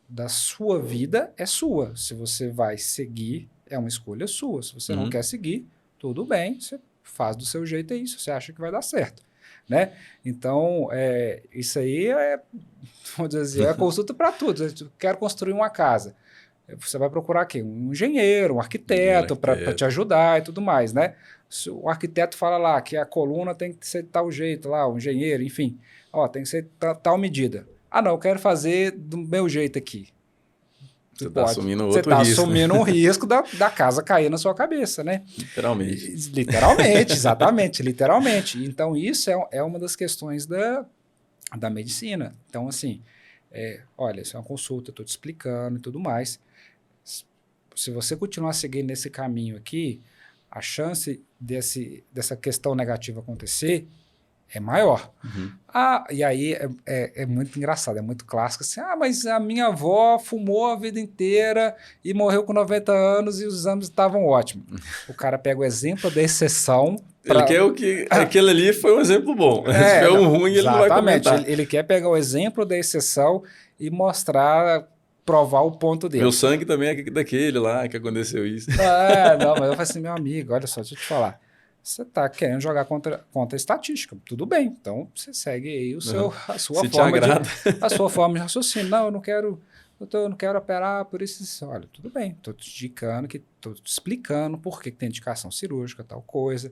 da sua vida é sua. Se você vai seguir, é uma escolha sua. Se você não quer seguir, tudo bem, você faz do seu jeito, é isso, você acha que vai dar certo. Né? Então, isso aí vamos dizer, é consulta para tudo. Eu quero construir uma casa. Você vai procurar quem? Um engenheiro, um arquiteto para te ajudar e tudo mais, né? Se o arquiteto fala lá que a coluna tem que ser de tal jeito, lá, o engenheiro, enfim, tem que ser tal medida. Não, eu quero fazer do meu jeito aqui. Você está assumindo outro risco. Você está assumindo um risco da casa cair na sua cabeça, né? Literalmente. Literalmente, exatamente, literalmente. Então, isso é uma das questões da medicina. Então, assim, olha, isso é uma consulta, eu estou te explicando e tudo mais. Se você continuar seguindo nesse caminho aqui, a chance dessa questão negativa acontecer é maior. E aí é muito engraçado, é muito clássico assim, mas a minha avó fumou a vida inteira e morreu com 90 anos e os exames estavam ótimos. O cara pega o exemplo da exceção... Ele quer aquele ali foi um exemplo bom. Se foi um ruim, ele não vai comentar. Ele quer pegar o exemplo da exceção e mostrar... provar o ponto dele. Meu sangue também é daquele lá que aconteceu isso. Não, mas eu falei assim, meu amigo, olha só, deixa eu te falar. Você está querendo jogar contra a estatística. Tudo bem, então você segue aí a sua forma de raciocínio. Não, eu não quero operar por isso. Olha, tudo bem, estou te indicando, estou te explicando por que tem indicação cirúrgica, tal coisa.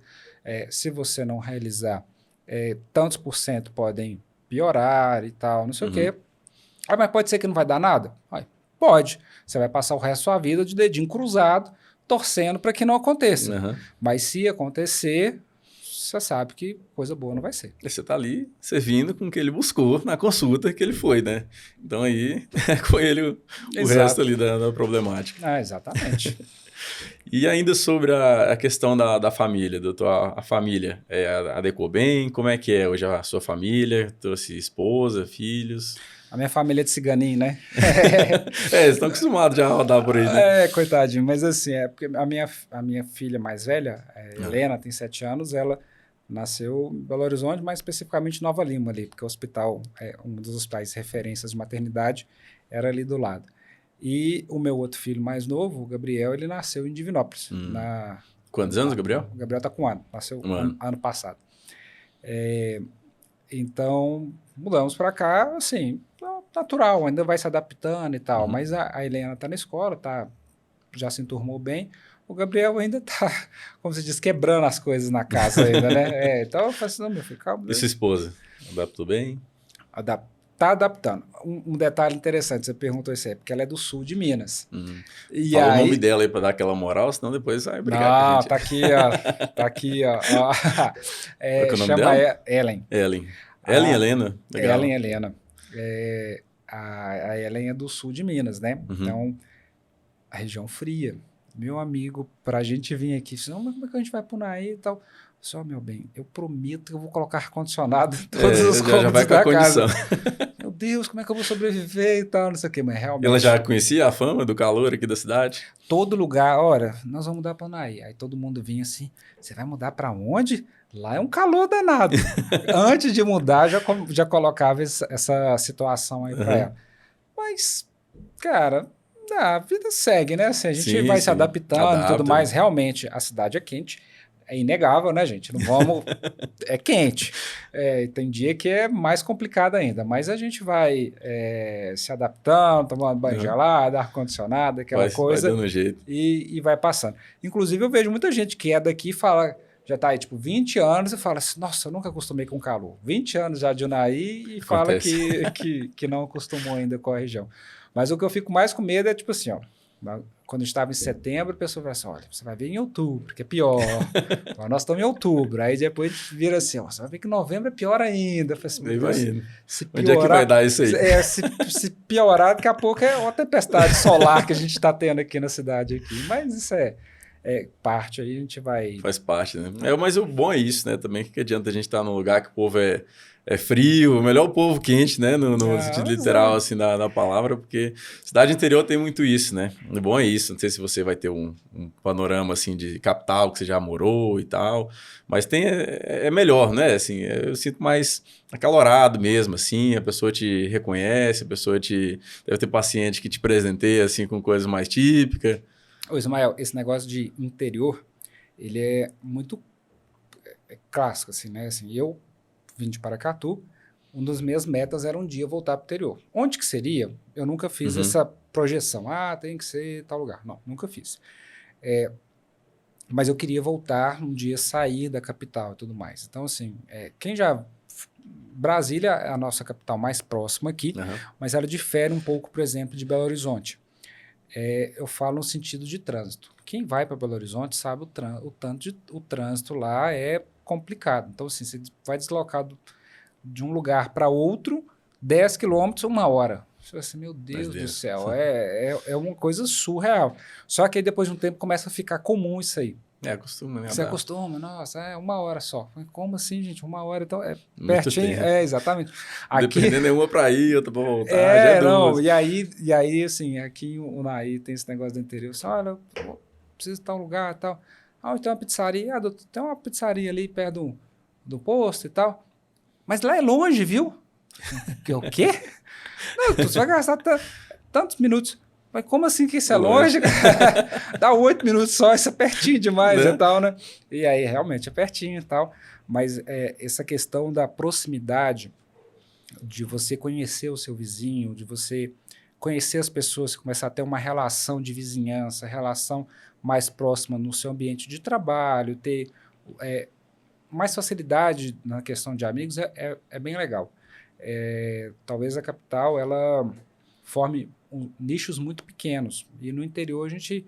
Se você não realizar, tantos por cento podem piorar e tal, não sei o quê. Mas pode ser que não vai dar nada? Pode. Você vai passar o resto da sua vida de dedinho cruzado, torcendo para que não aconteça. Mas se acontecer, você sabe que coisa boa não vai ser. E você tá ali servindo com o que ele buscou na consulta que ele foi, né? Então aí é com ele o resto ali da problemática. Ah, exatamente. E ainda sobre a questão da família, doutor, a família adequou bem? Como é que é hoje a sua família? Trouxe esposa, filhos? A minha família é de ciganinho, né? Eles estão acostumados já a rodar por aí, né? Coitadinho, mas assim, é porque a minha filha mais velha, Helena, tem 7 anos, ela nasceu em Belo Horizonte, mais especificamente em Nova Lima ali, porque o hospital, um dos hospitais de referências de maternidade, era ali do lado. E o meu outro filho mais novo, o Gabriel, ele nasceu em Divinópolis. Quantos anos, Gabriel? O Gabriel está com 1 ano, nasceu ano passado. Então, mudamos para cá, assim, natural, ainda vai se adaptando e tal, mas a Helena está na escola, já se enturmou bem. O Gabriel ainda está, como se diz, quebrando as coisas na casa ainda, né? Então eu falei assim, não, meu filho, calma. E sua esposa? Adaptou bem? Tá adaptando. Um detalhe interessante, você perguntou isso aí, porque ela é do sul de Minas. E fala o nome dela aí para dar aquela moral, senão depois vai brigar com a gente. Tá aqui, ó. Qual é o nome chama dela? Ellen. Ellen Helena? Legal. Ellen Helena. A Ellen é do sul de Minas, né? Então, a região fria. Meu amigo, pra gente vir aqui, não, mas como é que a gente vai por aí e tal? Só, meu bem, eu prometo que eu vou colocar ar-condicionado em todos os cômodos já vai com a condição. Meu Deus, como é que eu vou sobreviver e tal, não sei o quê, mas realmente... Ela já conhecia a fama do calor aqui da cidade? Todo lugar, olha, nós vamos mudar para Unaí. Aí todo mundo vinha assim, você vai mudar para onde? Lá é um calor danado. Antes de mudar, já colocava essa situação aí para ela. Mas, cara, a vida segue, né? Assim, a gente vai se adaptando e tudo mais. Realmente, a cidade é quente. É inegável, né, gente? Não vamos... é quente. Tem dia que é mais complicado ainda, mas a gente vai se adaptando, tomando banho gelado, ar-condicionado, aquela coisa. Vai dando jeito. E vai passando. Inclusive, eu vejo muita gente que é daqui e fala... Já está aí, tipo, 20 anos e fala assim, nossa, eu nunca acostumei com calor. 20 anos já de Unaí e fala que não acostumou ainda com a região. Mas o que eu fico mais com medo é, tipo assim, ó, quando estava em setembro, a pessoa fala assim, olha, você vai ver em outubro, que é pior. Então, nós estamos em outubro. Aí depois vira assim, ó, você vai ver que novembro é pior ainda. Eu falei assim, se piorar, onde é que vai dar isso aí? Se piorar, daqui a pouco é uma tempestade solar que a gente está tendo aqui na cidade. Mas isso parte aí, a gente vai... Faz parte, né? Mas o bom é isso, né? Também que adianta a gente estar num lugar que o povo é frio, melhor o povo quente, né? No sentido literal, assim, da palavra, porque cidade interior tem muito isso, né? O bom é isso. Não sei se você vai ter um panorama, assim, de capital que você já morou e tal, mas é melhor, né? Assim, eu sinto mais acalorado mesmo, assim, a pessoa te reconhece, a pessoa deve ter paciente que te presenteia, assim, com coisas mais típicas. Ô, Ismael, esse negócio de interior, ele é muito clássico, assim, né? Assim, eu vim de Paracatu, uma das minhas metas era um dia voltar para o interior. Onde que seria? Eu nunca fiz essa projeção. Tem que ser tal lugar. Não, nunca fiz. Mas eu queria voltar um dia, sair da capital e tudo mais. Então, assim, Brasília é a nossa capital mais próxima aqui, mas ela difere um pouco, por exemplo, de Belo Horizonte. Eu falo no sentido de trânsito. Quem vai para Belo Horizonte sabe o trânsito lá é complicado. Então, assim, você vai deslocado de um lugar para outro, 10 quilômetros, 1 hora. Você fala assim, meu Deus do céu, é uma coisa surreal. Só que aí, depois de um tempo, começa a ficar comum isso aí. Acostuma, né? Você acostuma, nossa, 1 hora só. Como assim, gente? 1 hora, então é muito pertinho. tempo. Exatamente. Dependendo de uma para ir, outra para voltar, já é não, duas. e aí, assim, aqui o Unaí tem esse negócio do interior. Assim, olha, eu preciso de tal lugar e tal. Tem uma pizzaria. Doutor, tem uma pizzaria ali perto do posto e tal. Mas lá é longe, viu? O quê? Não, você vai gastar tantos minutos. Mas como assim que isso é longe? Dá 8 minutos só, isso é pertinho demais, né? E tal, né? E aí, realmente, é pertinho e tal. Mas essa questão da proximidade, de você conhecer o seu vizinho, de você conhecer as pessoas, começar a ter uma relação de vizinhança, relação mais próxima no seu ambiente de trabalho, ter mais facilidade na questão de amigos, é bem legal. Talvez a capital, ela forme nichos muito pequenos. E no interior a gente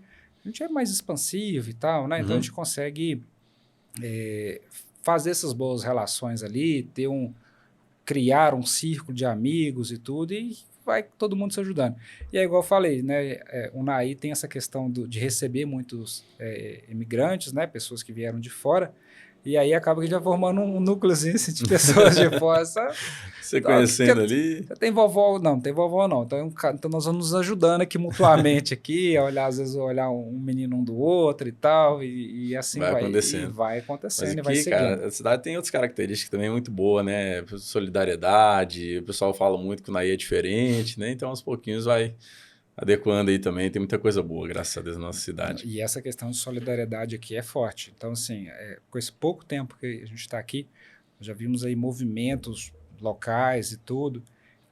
é mais expansivo e tal, né? Então a gente consegue fazer essas boas relações ali, criar um círculo de amigos e tudo, e vai todo mundo se ajudando. E é igual eu falei, né? O Naí tem essa questão de receber muitos imigrantes, né? Pessoas que vieram de fora, e aí acaba que já formando um núcleozinho assim, de pessoas de fora, sabe? Você conhecendo ali. Tem vovó? Não tem vovó não. Então nós vamos nos ajudando aqui mutuamente aqui, a olhar, às vezes olhar um menino um do outro e tal, e assim Vai vai. acontecendo. E vai acontecendo. Mas E vai aqui, seguindo. cara, a cidade tem outras características também muito boas, né? Solidariedade, o pessoal fala muito que o Naí é diferente, né? Então, aos pouquinhos vai adequando aí também. Tem muita coisa boa, graças a Deus, na nossa cidade. E essa questão de solidariedade aqui é forte. Então, assim, com esse pouco tempo que a gente está aqui, já vimos aí movimentos locais e tudo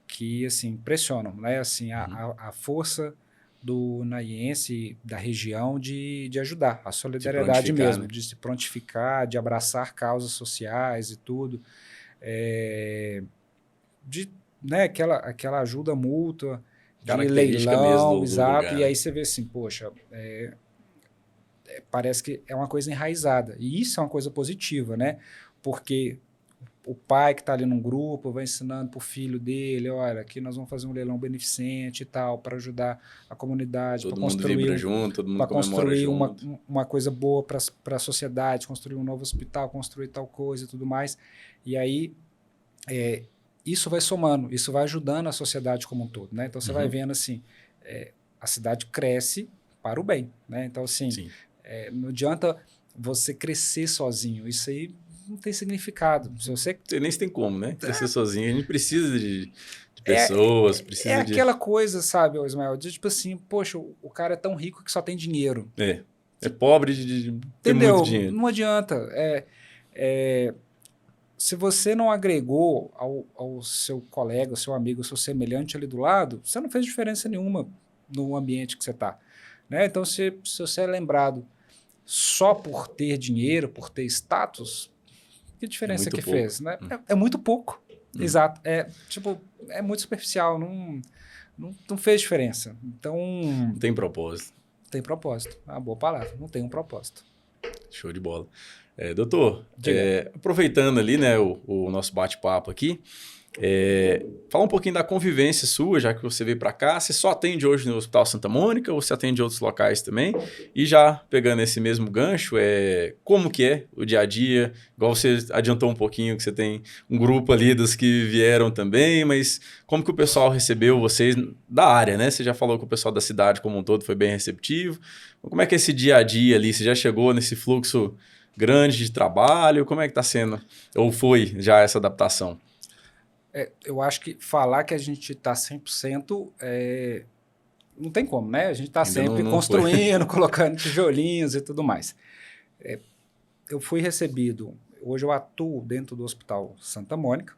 que, assim, impressionam, né? Assim, a força do naiense, da região, de ajudar. A solidariedade mesmo, né? de se prontificar, de abraçar causas sociais e tudo. Né, aquela ajuda mútua, de Característica leilão, mesmo do exato. lugar, E aí né? você vê assim, poxa, parece que é uma coisa enraizada. E isso é uma coisa positiva, né? Porque o pai que está ali num grupo vai ensinando para o filho dele, olha, aqui nós vamos fazer um leilão beneficente e tal, para ajudar a comunidade, para Todo mundo vibra junto, todo mundo comemora junto. uma coisa boa para a sociedade, construir um novo hospital, construir tal coisa e tudo mais. E aí, isso vai somando, isso vai ajudando a sociedade como um todo, né? Então, você vai vendo, assim, a cidade cresce para o bem, né? Então, assim, não adianta você crescer sozinho, isso aí não tem significado. Se você Nem se tem como, né? Crescer sozinho, a gente precisa de pessoas, precisa de... aquela coisa, sabe, Ismael, de tipo assim, poxa, o cara é tão rico que só tem dinheiro. É pobre de ter Entendeu? muito dinheiro. Não adianta. Se você não agregou ao seu colega, ao seu amigo, ao seu semelhante ali do lado, você não fez diferença nenhuma no ambiente que você está. Né? Então, se você é lembrado só por ter dinheiro, por ter status, que diferença que fez? Né? É muito pouco. Exato. É muito superficial. Não fez diferença. Então... Não tem propósito. Tem propósito. Uma boa palavra. Não tem um propósito. Show de bola. Doutor, aproveitando ali, né, o nosso bate-papo aqui, fala um pouquinho da convivência sua, já que você veio para cá. Você só atende hoje no Hospital Santa Mônica ou você atende em outros locais também? E já pegando esse mesmo gancho, como que é o dia a dia? Igual você adiantou um pouquinho que você tem um grupo ali dos que vieram também, mas como que o pessoal recebeu vocês da área, né? Você já falou que o pessoal da cidade como um todo foi bem receptivo. Como é que é esse dia a dia ali? Você já chegou nesse fluxo grande de trabalho? Como é que está sendo? Ou foi já essa adaptação? Eu acho que falar que a gente está 100% não tem como, né? A gente está sempre construindo, colocando tijolinhos e tudo mais. Eu fui recebido, hoje eu atuo dentro do Hospital Santa Mônica,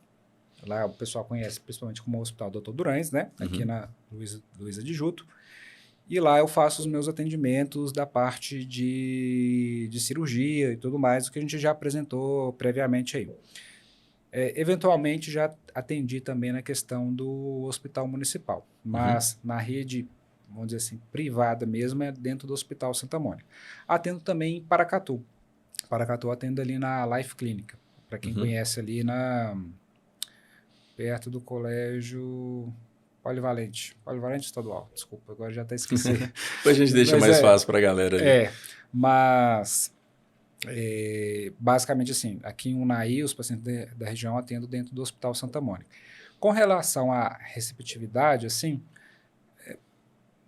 lá o pessoal conhece principalmente como o Hospital Dr. Durães, né? Aqui na Luiza de Juto. E lá eu faço os meus atendimentos da parte de cirurgia e tudo mais, o que a gente já apresentou previamente aí. Eventualmente já atendi também na questão do hospital municipal, mas na rede, vamos dizer assim, privada mesmo, é dentro do Hospital Santa Mônica. Atendo também em Paracatu. Paracatu atendo ali na Life Clínica, para quem conhece ali perto do colégio Polivalente Estadual, desculpa, agora já até esqueci. Depois a gente deixa mais fácil para a galera ali. Mas... basicamente assim, aqui em Unai, os pacientes da região atendo dentro do Hospital Santa Mônica. Com relação à receptividade, assim,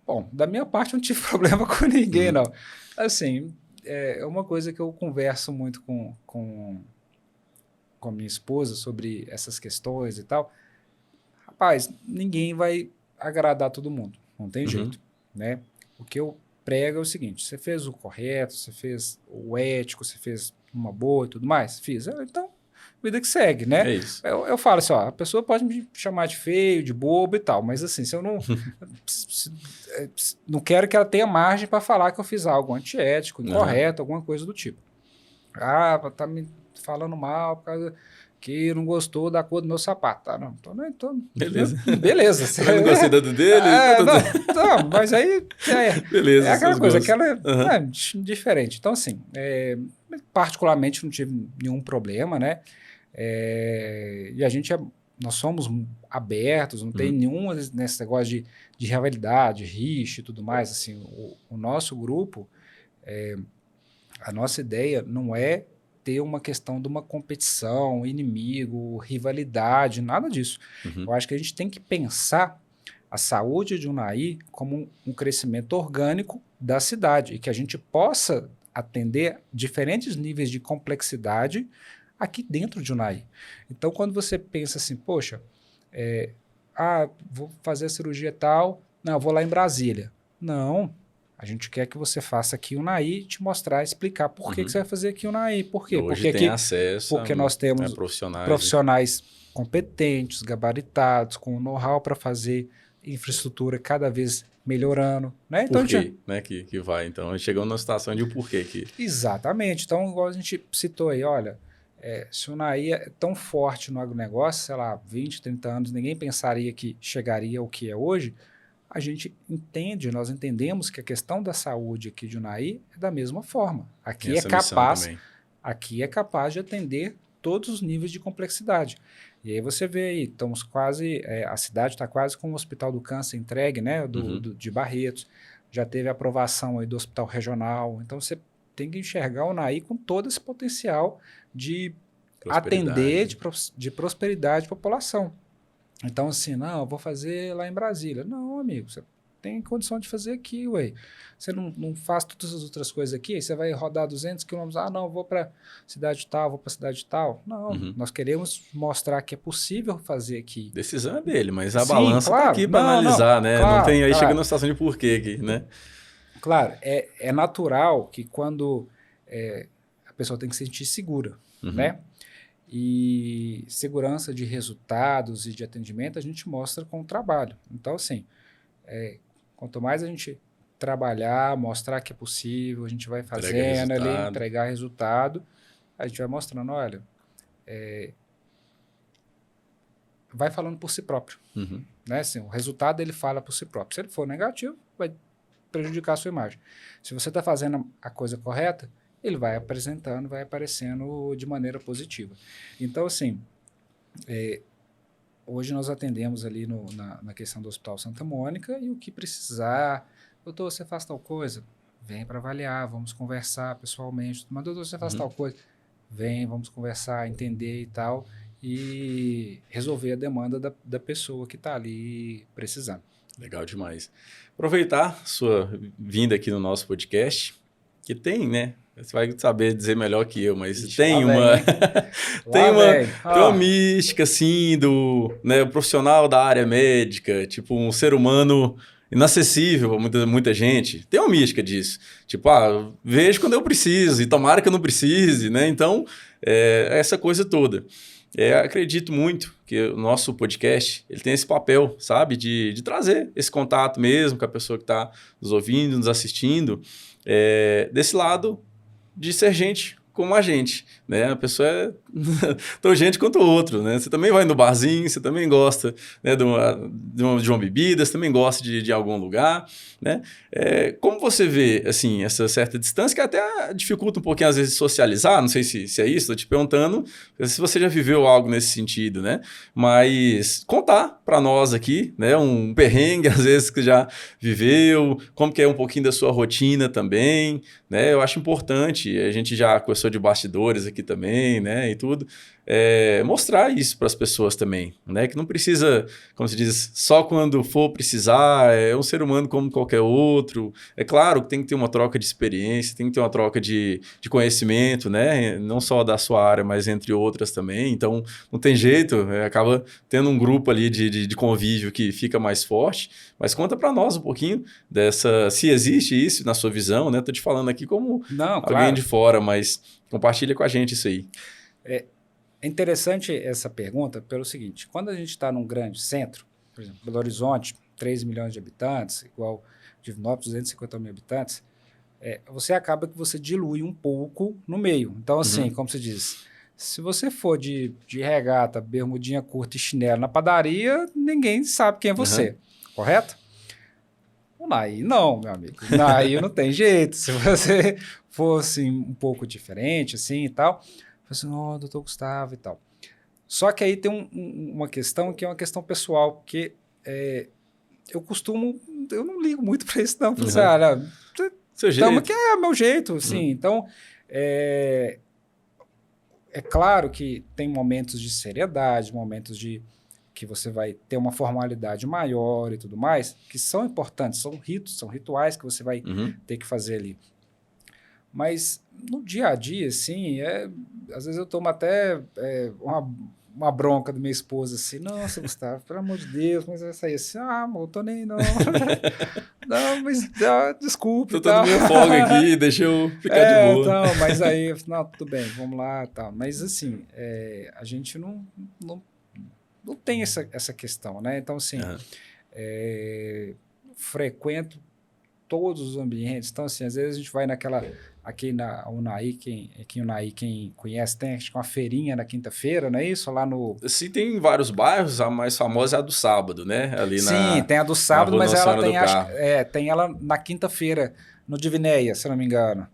bom, da minha parte eu não tive problema com ninguém, não. Assim, é uma coisa que eu converso muito com minha esposa sobre essas questões e tal. Rapaz, ninguém vai agradar todo mundo, não tem jeito, né? O que eu prega é o seguinte, você fez o correto, você fez o ético, você fez uma boa e tudo mais? Fiz. Então, vida que segue, né? É isso. Eu falo assim, ó, a pessoa pode me chamar de feio, de bobo e tal, mas assim, se eu não... não quero que ela tenha margem para falar que eu fiz algo antiético, incorreto, alguma coisa do tipo. Ah, tá me falando mal por causa... que não gostou da cor do meu sapato. Tá, não, então Beleza. Beleza. Você não gostei da do dele? Não, mas aí Beleza, é aquela coisa, Diferente. Então, assim, particularmente não tive nenhum problema, né? E nós somos abertos, não tem nenhum nesse negócio de rivalidade, rixa e tudo mais. Assim, o nosso grupo, a nossa ideia não é ter uma questão de uma competição, inimigo, rivalidade, nada disso. Eu acho que a gente tem que pensar a saúde de Unai como um crescimento orgânico da cidade e que a gente possa atender diferentes níveis de complexidade aqui dentro de Unai. Então, quando você pensa assim, poxa, vou fazer a cirurgia tal, não, vou lá em Brasília. Não, a gente quer que você faça aqui o Unai, te mostrar, explicar por que você vai fazer aqui o Unai. Por quê? Hoje tem acesso porque nós temos profissionais competentes, gabaritados, com know-how para fazer infraestrutura cada vez melhorando. Né? Então, porquê, né, que vai. Então, chegou numa situação de o porquê que... Exatamente. Então, igual a gente citou aí, olha, se o Unai é tão forte no agronegócio, sei lá, 20, 30 anos, ninguém pensaria que chegaria ao que é hoje. A gente nós entendemos que a questão da saúde aqui de Unai é da mesma forma. Aqui é capaz de atender todos os níveis de complexidade. E aí você vê aí, estamos quase, a cidade está quase com o Hospital do Câncer entregue, né, de Barretos. Já teve aprovação aí do Hospital Regional. Então você tem que enxergar o Unai com todo esse potencial de atender de prosperidade à população. Então, assim, não, eu vou fazer lá em Brasília. Não, amigo, você tem condição de fazer aqui, ué. Você não faz todas as outras coisas aqui, aí você vai rodar 200 quilômetros, não, vou para cidade tal, vou para cidade tal. Não, nós queremos mostrar que é possível fazer aqui. Decisão é dele, mas a balança está aqui para analisar, né? Claro, não tem, aí chega numa situação de porquê aqui, né? Claro, é natural que quando a pessoa tem que se sentir segura, né? E segurança de resultados e de atendimento a gente mostra com o trabalho. Então, assim, quanto mais a gente trabalhar, mostrar que é possível, a gente vai fazendo ali, entregar resultado, a gente vai mostrando, olha, vai falando por si próprio. Né? Assim, o resultado ele fala por si próprio. Se ele for negativo, vai prejudicar a sua imagem. Se você está fazendo a coisa correta, ele vai apresentando, vai aparecendo de maneira positiva. Então, assim, hoje nós atendemos ali na questão do Hospital Santa Mônica e o que precisar, doutor, você faz tal coisa? Vem para avaliar, vamos conversar pessoalmente. Mas, doutor, você faz tal coisa? Vem, vamos conversar, entender e tal, e resolver a demanda da pessoa que está ali precisando. Legal demais. Aproveitar sua vinda aqui no nosso podcast, que tem, né? Você vai saber dizer melhor que eu, mas Ixi, tem uma mística, assim, né, o profissional da área médica, tipo um ser humano inacessível para muita gente. Tem uma mística disso. Tipo, vejo quando eu preciso e tomara que eu não precise, né? Então, essa coisa toda. Acredito muito que o nosso podcast ele tem esse papel, sabe? De trazer esse contato mesmo com a pessoa que está nos ouvindo, nos assistindo. Desse lado de ser gente como a gente, né? A pessoa é tão gente quanto o outro, né? Você também vai no barzinho, você também gosta, né, de uma bebida, você também gosta de algum lugar, né? Como você vê, assim, essa certa distância que até dificulta um pouquinho, às vezes, socializar, não sei se é isso, estou te perguntando se você já viveu algo nesse sentido, né? Mas contar para nós aqui, né, um perrengue, às vezes, que já viveu, como que é um pouquinho da sua rotina também, né? Eu acho importante, a gente já conversou de bastidores aqui também, né, e tudo, mostrar isso para as pessoas também, né, que não precisa, como se diz, só quando for precisar, é um ser humano como qualquer outro. É claro que tem que ter uma troca de experiência, tem que ter uma troca de conhecimento, né, não só da sua área, mas entre outras também, então não tem jeito, acaba tendo um grupo ali de convívio que fica mais forte, mas conta para nós um pouquinho se existe isso na sua visão, né, tô te falando aqui como alguém de fora, mas compartilha com a gente isso aí. É interessante essa pergunta pelo seguinte, quando a gente está num grande centro, por exemplo, Belo Horizonte, 3 milhões de habitantes, igual Divinópolis, 250 mil habitantes, você acaba que você dilui um pouco no meio. Então, assim, como se diz, Se você for de regata, bermudinha curta e chinelo na padaria, ninguém sabe quem é você, correto? Aí não, meu amigo. Aí não tem jeito. Se você fosse um pouco diferente, assim e tal, você assim, oh, doutor Gustavo e tal. Só que aí tem uma questão que é uma questão pessoal, porque eu não ligo muito para isso, não. Porque, olha, seu jeito. Que é meu jeito, assim. Então, é claro que tem momentos de seriedade, momentos de que você vai ter uma formalidade maior e tudo mais, que são importantes, são ritos, são rituais que você vai ter que fazer ali. Mas no dia a dia, assim, às vezes eu tomo até uma bronca da minha esposa, assim, nossa, Gustavo, pelo amor de Deus, mas vai sair assim, amor, eu tô nem não. Não, mas desculpe. Tô todo meio folga aqui, deixa eu ficar de boa. Então, mas aí, não, tudo bem, vamos lá, tal. Mas assim, a gente não tem essa questão, né? Então, assim, frequento todos os ambientes. Então, assim, às vezes a gente vai aqui na Unai, quem conhece, tem acho que uma feirinha na quinta-feira, não é isso? Lá no... Sim, tem vários bairros, a mais famosa é a do sábado, né? Ali Sim, tem a do sábado, mas ela tem, tem ela na quinta-feira, no Divinéia, se não me engano.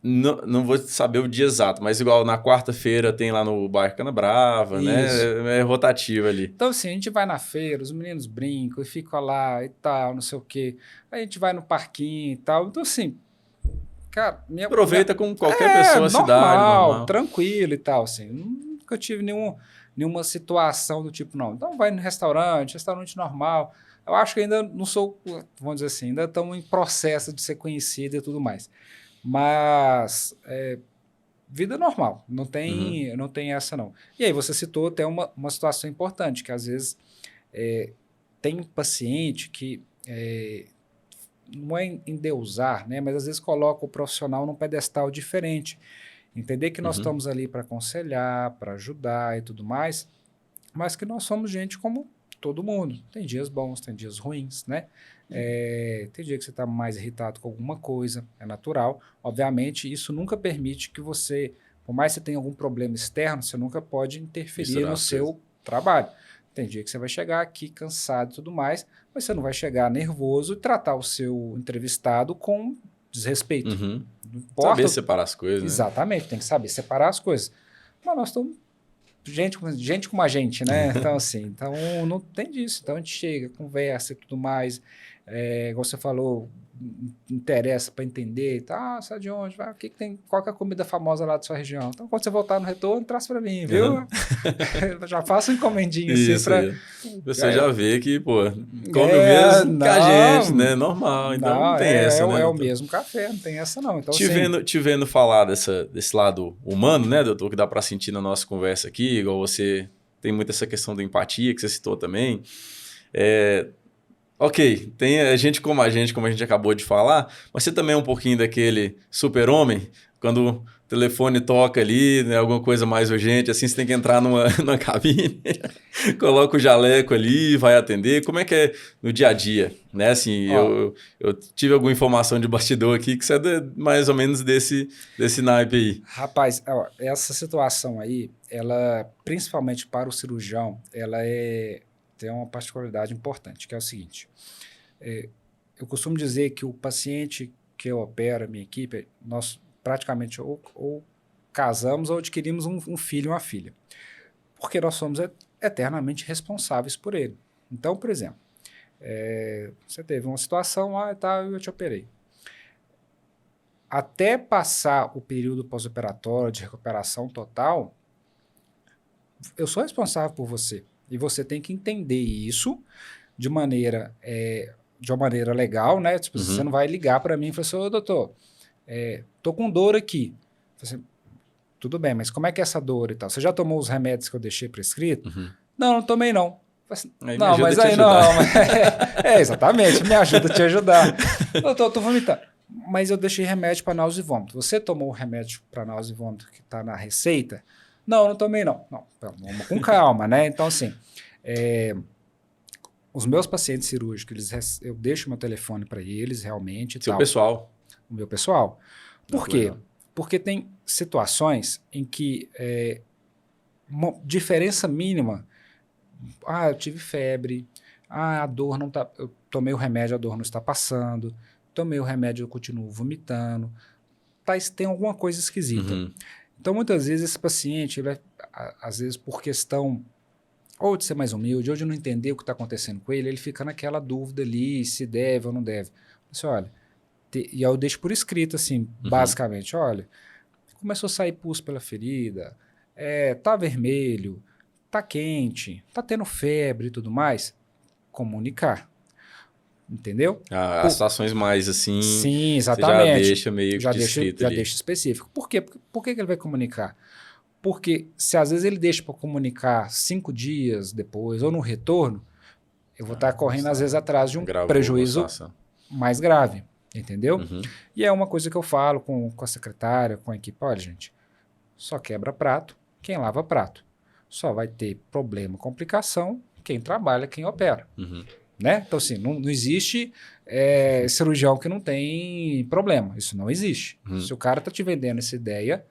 Não vou saber o dia exato, mas igual na quarta-feira tem lá no bairro Canabrava, né? É rotativo ali. Então, assim, a gente vai na feira, os meninos brincam e ficam lá e tal, não sei o quê. Aí a gente vai no parquinho e tal. Então, assim, cara... Aproveita com qualquer pessoa na cidade, normal. Tranquilo e tal, assim. Nunca tive nenhuma situação do tipo, não. Então, vai no restaurante normal. Eu acho que ainda não sou, vamos dizer assim, ainda estamos em processo de ser conhecido e tudo mais. Mas vida normal, não tem essa não. E aí você citou até uma situação importante, que às vezes tem paciente que não é endeusar, né, mas às vezes coloca o profissional num pedestal diferente. Entender que nós estamos ali para aconselhar, para ajudar e tudo mais, mas que nós somos gente como todo mundo. Tem dias bons, tem dias ruins, né? Tem dia que você está mais irritado com alguma coisa, é natural. Obviamente, isso nunca permite que você, por mais que você tenha algum problema externo, você nunca pode interferir no seu trabalho. Tem dia que você vai chegar aqui cansado e tudo mais, mas você não vai chegar nervoso e tratar o seu entrevistado com desrespeito. Não importa. Saber separar as coisas, né? Exatamente, tem que saber separar as coisas. Mas nós estamos gente como a gente, né? Então, assim, não tem disso. Então, a gente chega, conversa e tudo mais. Igual você falou, interessa para entender. Tá, sai de onde? Vai, o que tem? Qual que é a comida famosa lá da sua região? Então, quando você voltar no retorno, traz para mim, viu? Já faço um encomendinho assim para... Você já vê que, pô, come o mesmo que a gente, né? Normal. Então, não tem essa, né? É o mesmo café, não tem essa não. Então, te vendo falar desse lado humano, né, doutor, que dá para sentir na nossa conversa aqui, igual você tem muito essa questão da empatia que você citou também. Ok, tem gente, como a gente acabou de falar, mas você também é um pouquinho daquele super-homem, quando o telefone toca ali, né, alguma coisa mais urgente, assim, você tem que entrar numa cabine, coloca o jaleco ali, vai atender. Como é que é no dia a dia? Né? Assim, eu tive alguma informação de bastidor aqui que você é mais ou menos desse naipe aí. Rapaz, essa situação aí, ela, principalmente para o cirurgião, ela tem uma particularidade importante, que é o seguinte. Eu costumo dizer que o paciente que eu opero, a minha equipe, nós praticamente ou casamos ou adquirimos um filho ou uma filha. Porque nós somos eternamente responsáveis por ele. Então, por exemplo, você teve uma situação, eu te operei. Até passar o período pós-operatório de recuperação total, eu sou responsável por você. E você tem que entender isso de uma maneira legal, né? Tipo, você não vai ligar para mim e falar assim, ô doutor, tô com dor aqui. Assim, tudo bem, mas como é que é essa dor e tal? Você já tomou os remédios que eu deixei prescrito? Não tomei não. Assim, não, mas aí não. Exatamente, me ajuda a te ajudar. Doutor, eu tô vomitando. Mas eu deixei remédio para náusea e vômito. Você tomou o remédio para náusea e vômito que está na receita? Não tomei não. Não, vamos com calma, né? Então, assim, os meus pacientes cirúrgicos, eu deixo meu telefone para eles realmente. Seu pessoal. O meu pessoal. Por quê? Porque tem situações em que uma diferença mínima, eu tive febre, a dor não tá, eu tomei o remédio, a dor não está passando, tomei o remédio, eu continuo vomitando, tem alguma coisa esquisita. Uhum. Então, muitas vezes, esse paciente, ele às vezes por questão ou de ser mais humilde, ou de não entender o que está acontecendo com ele, ele fica naquela dúvida ali, se deve ou não deve. Assim, olha, e eu deixo por escrito, assim, basicamente, olha, começou a sair pus pela ferida, tá vermelho, tá quente, tá tendo febre e tudo mais, comunicar. Entendeu? As situações mais assim, sim, você já exatamente. deixa meio que descrito ali. Já deixa específico. Por quê? Por que ele vai comunicar? Porque se às vezes ele deixa para comunicar 5 dias depois ou no retorno, eu vou estar correndo às vezes atrás de um prejuízo mais grave, entendeu? E é uma coisa que eu falo com a secretária, com a equipe, olha gente, só quebra prato quem lava prato. Só vai ter problema, complicação, quem trabalha, quem opera. Né? Então assim, não existe cirurgião que não tem problema, isso não existe. Se o cara está te vendendo essa ideia,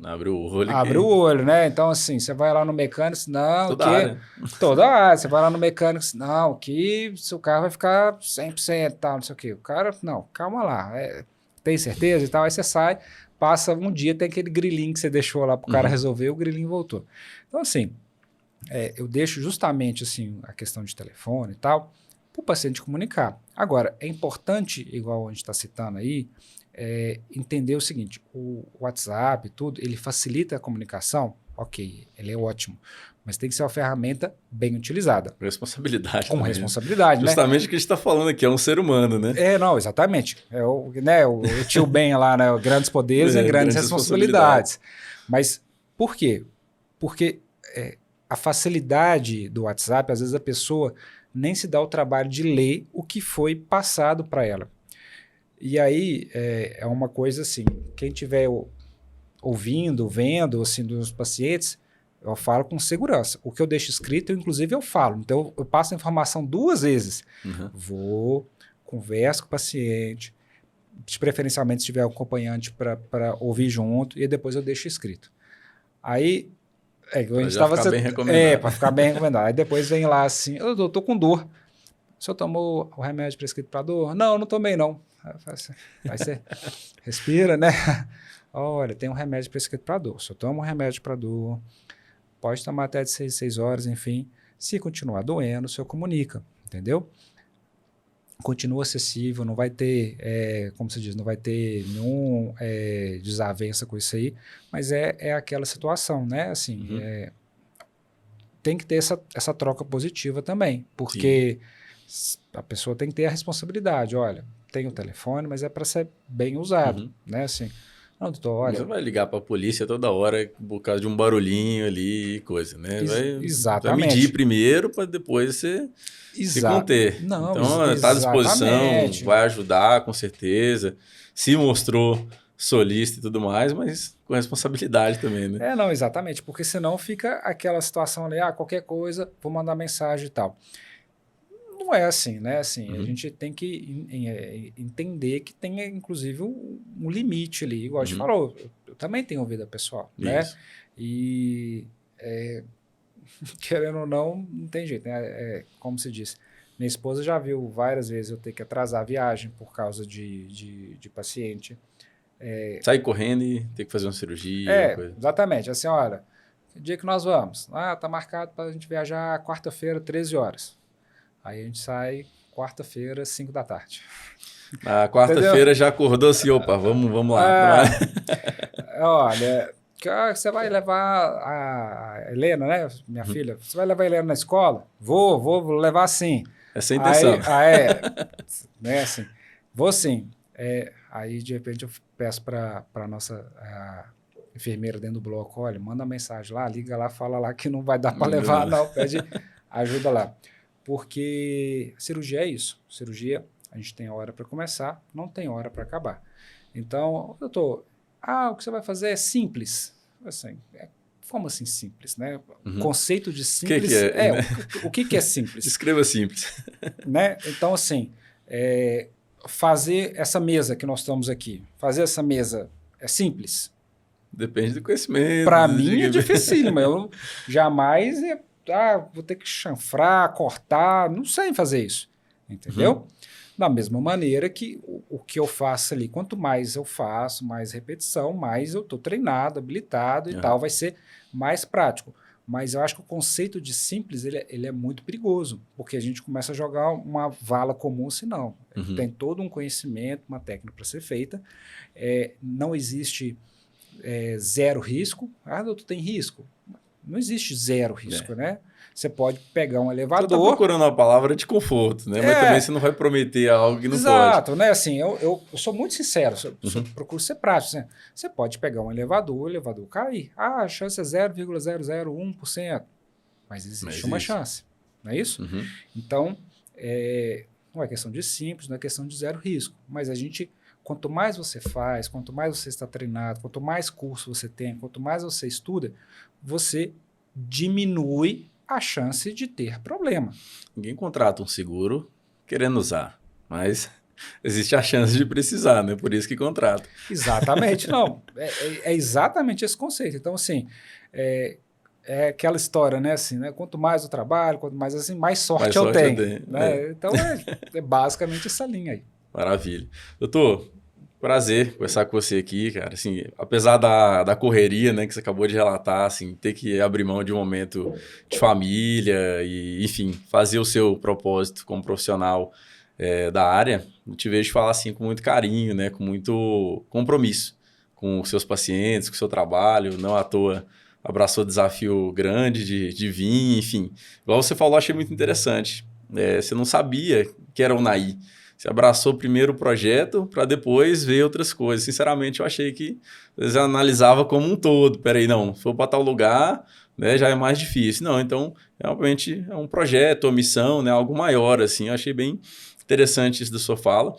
abre o olho. Abre o olho, né? Então, assim, você vai lá no mecânico, não, toda área. Toda área. Você vai lá no mecânico, não, que seu carro vai ficar 100% e tal, não sei o quê. O cara, não, calma lá, tem certeza e tal. Aí você sai, passa um dia, tem aquele grilinho que você deixou lá pro cara resolver, o grilinho voltou. Então, assim, eu deixo justamente, assim, a questão de telefone e tal, pro paciente comunicar. Agora, é importante, igual a gente está citando aí, entender o seguinte, o WhatsApp, tudo, ele facilita a comunicação, ok, ele é ótimo, mas tem que ser uma ferramenta bem utilizada. Responsabilidade. Com também, responsabilidade, né? Justamente o que a gente está falando aqui, é um ser humano, né? Não, exatamente. O tio Ben lá, né? Grandes poderes e grandes responsabilidades. Mas por quê? Porque a facilidade do WhatsApp, às vezes a pessoa nem se dá o trabalho de ler o que foi passado para ela. E aí é uma coisa assim, quem estiver ouvindo, vendo, assim, dos pacientes, eu falo com segurança. O que eu deixo escrito, inclusive, eu falo. Então, eu passo a informação 2 vezes. Vou, converso com o paciente, preferencialmente se tiver um acompanhante para ouvir junto, e depois eu deixo escrito. Aí, a gente estava... Para ficar bem recomendado. Para ficar bem recomendado. Aí depois vem lá assim, eu tô com dor. O senhor tomou o remédio prescrito para dor? Não tomei não. Aí você respira, né? Olha, tem um remédio prescrito para dor. Se eu tomo um remédio para dor, pode tomar até de 6 horas, enfim. Se continuar doendo, o senhor comunica, entendeu? Continua acessível, não vai ter, como se diz, não vai ter nenhum desavença com isso aí, mas é aquela situação, né? Assim, tem que ter essa troca positiva também, porque a pessoa tem que ter a responsabilidade, olha, tem o telefone, mas é para ser bem usado, né? Assim, não, doutor, olha... Você vai ligar para a polícia toda hora por causa de um barulhinho ali e coisa, né? Exatamente. Vai medir primeiro para depois você se conter. Não, então, está à disposição, vai ajudar, com certeza. Se mostrou solícito e tudo mais, mas com responsabilidade também, né? Não, exatamente, porque senão fica aquela situação ali, qualquer coisa, vou mandar mensagem e tal. Não é assim, né? Assim, a gente tem que entender que tem, inclusive, um limite ali. Igual a gente falou, eu também tenho vida pessoal, né? E, querendo ou não tem jeito, né? Como se diz, minha esposa já viu várias vezes eu ter que atrasar a viagem por causa de paciente. Sair correndo e ter que fazer uma cirurgia. Coisa. Exatamente. Assim, olha, que dia que nós vamos? Tá marcado para a gente viajar quarta-feira, 13 horas. Aí a gente sai quarta-feira, 5 da tarde. Na quarta-feira já acordou assim, opa, vamos lá. Olha, você vai levar a Helena, né? Minha filha, você vai levar a Helena na escola? Vou levar sim. Essa é a intenção. Né, assim, vou sim. Aí, de repente, eu peço para a nossa enfermeira dentro do bloco, olha, manda mensagem lá, liga lá, fala lá que não vai dar para levar, não, pede ajuda lá. Porque cirurgia é isso. Cirurgia, a gente tem hora para começar, não tem hora para acabar. Então, doutor, o que você vai fazer é simples. Assim, como assim simples, né? O conceito de simples... O que é simples? Escreva simples. Né? Então, assim, fazer essa mesa que nós estamos aqui, fazer essa mesa é simples? Depende do conhecimento. Para mim é dificílimo. Eu jamais vou ter que chanfrar, cortar, não sei fazer isso. Entendeu? Uhum. Da mesma maneira que o que eu faço ali, quanto mais eu faço, mais repetição, mais eu estou treinado, habilitado e tal, vai ser mais prático. Mas eu acho que o conceito de simples, ele é muito perigoso, porque a gente começa a jogar uma vala comum, senão. Tem todo um conhecimento, uma técnica para ser feita, não existe zero risco. Doutor, tem risco? Não existe zero risco, né? Você pode pegar um elevador... Você está procurando uma palavra de conforto, né? Mas também você não vai prometer algo que não pode. Exato, né? Assim, eu sou muito sincero, procuro ser prático. Né? Você pode pegar um elevador, o elevador cair. A chance é 0,001%. Mas existe uma chance, não é isso? Então, não é questão de simples, não é questão de zero risco. Mas a gente, quanto mais você faz, quanto mais você está treinado, quanto mais curso você tem, quanto mais você estuda, você diminui a chance de ter problema. Ninguém contrata um seguro querendo usar, mas existe a chance de precisar, né? Por isso que contrata. Exatamente, não. É exatamente esse conceito. Então, assim, é aquela história, né? Assim, né? Quanto mais eu trabalho, quanto mais assim, mais sorte eu tenho. Né? Então, é basicamente essa linha aí. Maravilha. Doutor, prazer conversar com você aqui, cara. Assim, apesar da correria, né, que você acabou de relatar, assim, ter que abrir mão de um momento de família e, enfim, fazer o seu propósito como profissional da área, eu te vejo falar assim com muito carinho, né, com muito compromisso com os seus pacientes, com o seu trabalho. Não à toa abraçou desafio grande de vir, enfim. Igual você falou, achei muito interessante. Você não sabia que era o Unai. Você abraçou primeiro o projeto para depois ver outras coisas. Sinceramente, eu achei que você analisava como um todo. Peraí, não, se for para tal lugar, né, já é mais difícil. Não, então, realmente é um projeto, uma missão, né, algo maior, assim. Eu achei bem interessante isso da sua fala.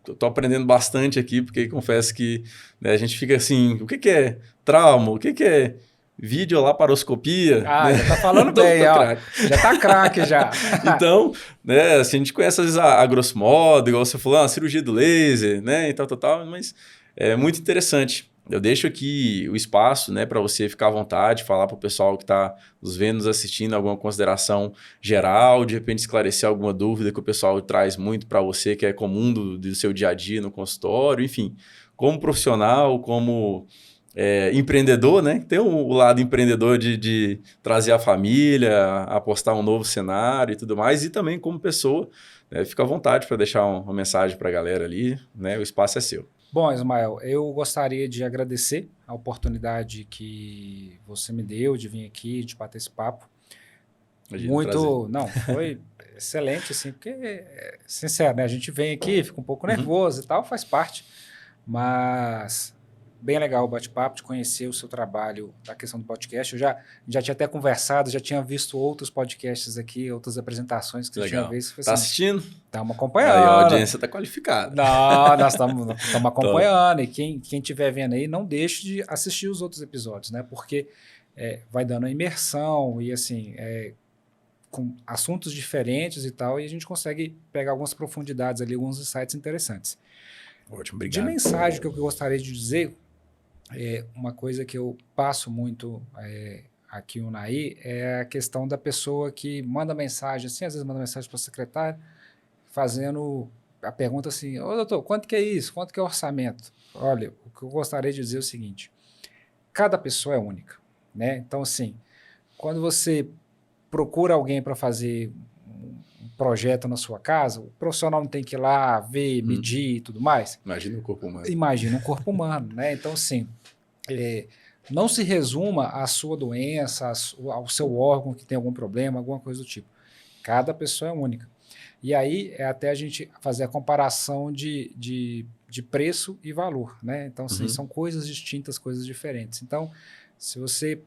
Estou aprendendo bastante aqui, porque confesso que, né, a gente fica assim, o que é trauma? O que é videolaparoscopia? Né? Já tá falando bem, ó. Já tá craque já. Então, né, assim, a gente conhece às vezes a grosso modo, igual você falou, a cirurgia do laser, né, e tal, mas é muito interessante. Eu deixo aqui o espaço, né, para você ficar à vontade, falar para o pessoal que está nos vendo, nos assistindo, alguma consideração geral, de repente esclarecer alguma dúvida que o pessoal traz muito para você, que é comum do seu dia a dia no consultório, enfim, como profissional, como empreendedor, né? Tem o lado empreendedor de trazer a família, apostar um novo cenário e tudo mais, e também como pessoa, né? Fica à vontade para deixar uma mensagem para a galera ali, né? O espaço é seu. Bom, Ismael, eu gostaria de agradecer a oportunidade que você me deu de vir aqui, de bater esse papo. Não, foi excelente, assim, porque, sincero, né? A gente vem aqui, fica um pouco nervoso e tal, faz parte, mas bem legal o bate-papo, de conhecer o seu trabalho, da questão do podcast. Eu já tinha até conversado, já tinha visto outros podcasts aqui, outras apresentações que você tinha visto. Tá assim, assistindo? Estamos acompanhando. Aí a audiência está qualificada. Não, nós estamos acompanhando. E quem estiver vendo aí, não deixe de assistir os outros episódios, né? Porque vai dando a imersão e, assim, com assuntos diferentes e tal, e a gente consegue pegar algumas profundidades ali, alguns insights interessantes. Ótimo, obrigado. De mensagem que eu gostaria de dizer, uma coisa que eu passo muito aqui no Unai é a questão da pessoa que manda mensagem, assim, às vezes manda mensagem para o secretário, fazendo a pergunta assim, ô doutor, quanto que é isso? Quanto que é o orçamento? Olha, o que eu gostaria de dizer é o seguinte, cada pessoa é única, né? Então, assim, quando você procura alguém para fazer um projeto na sua casa, o profissional não tem que ir lá ver, medir e tudo mais. Imagina o corpo humano. Imagina um corpo humano, né? Então, assim, não se resuma à sua doença, ao seu órgão que tem algum problema, alguma coisa do tipo. Cada pessoa é única. E aí é até a gente fazer a comparação de preço e valor, né? Então, assim, são coisas distintas, coisas diferentes. Então, se você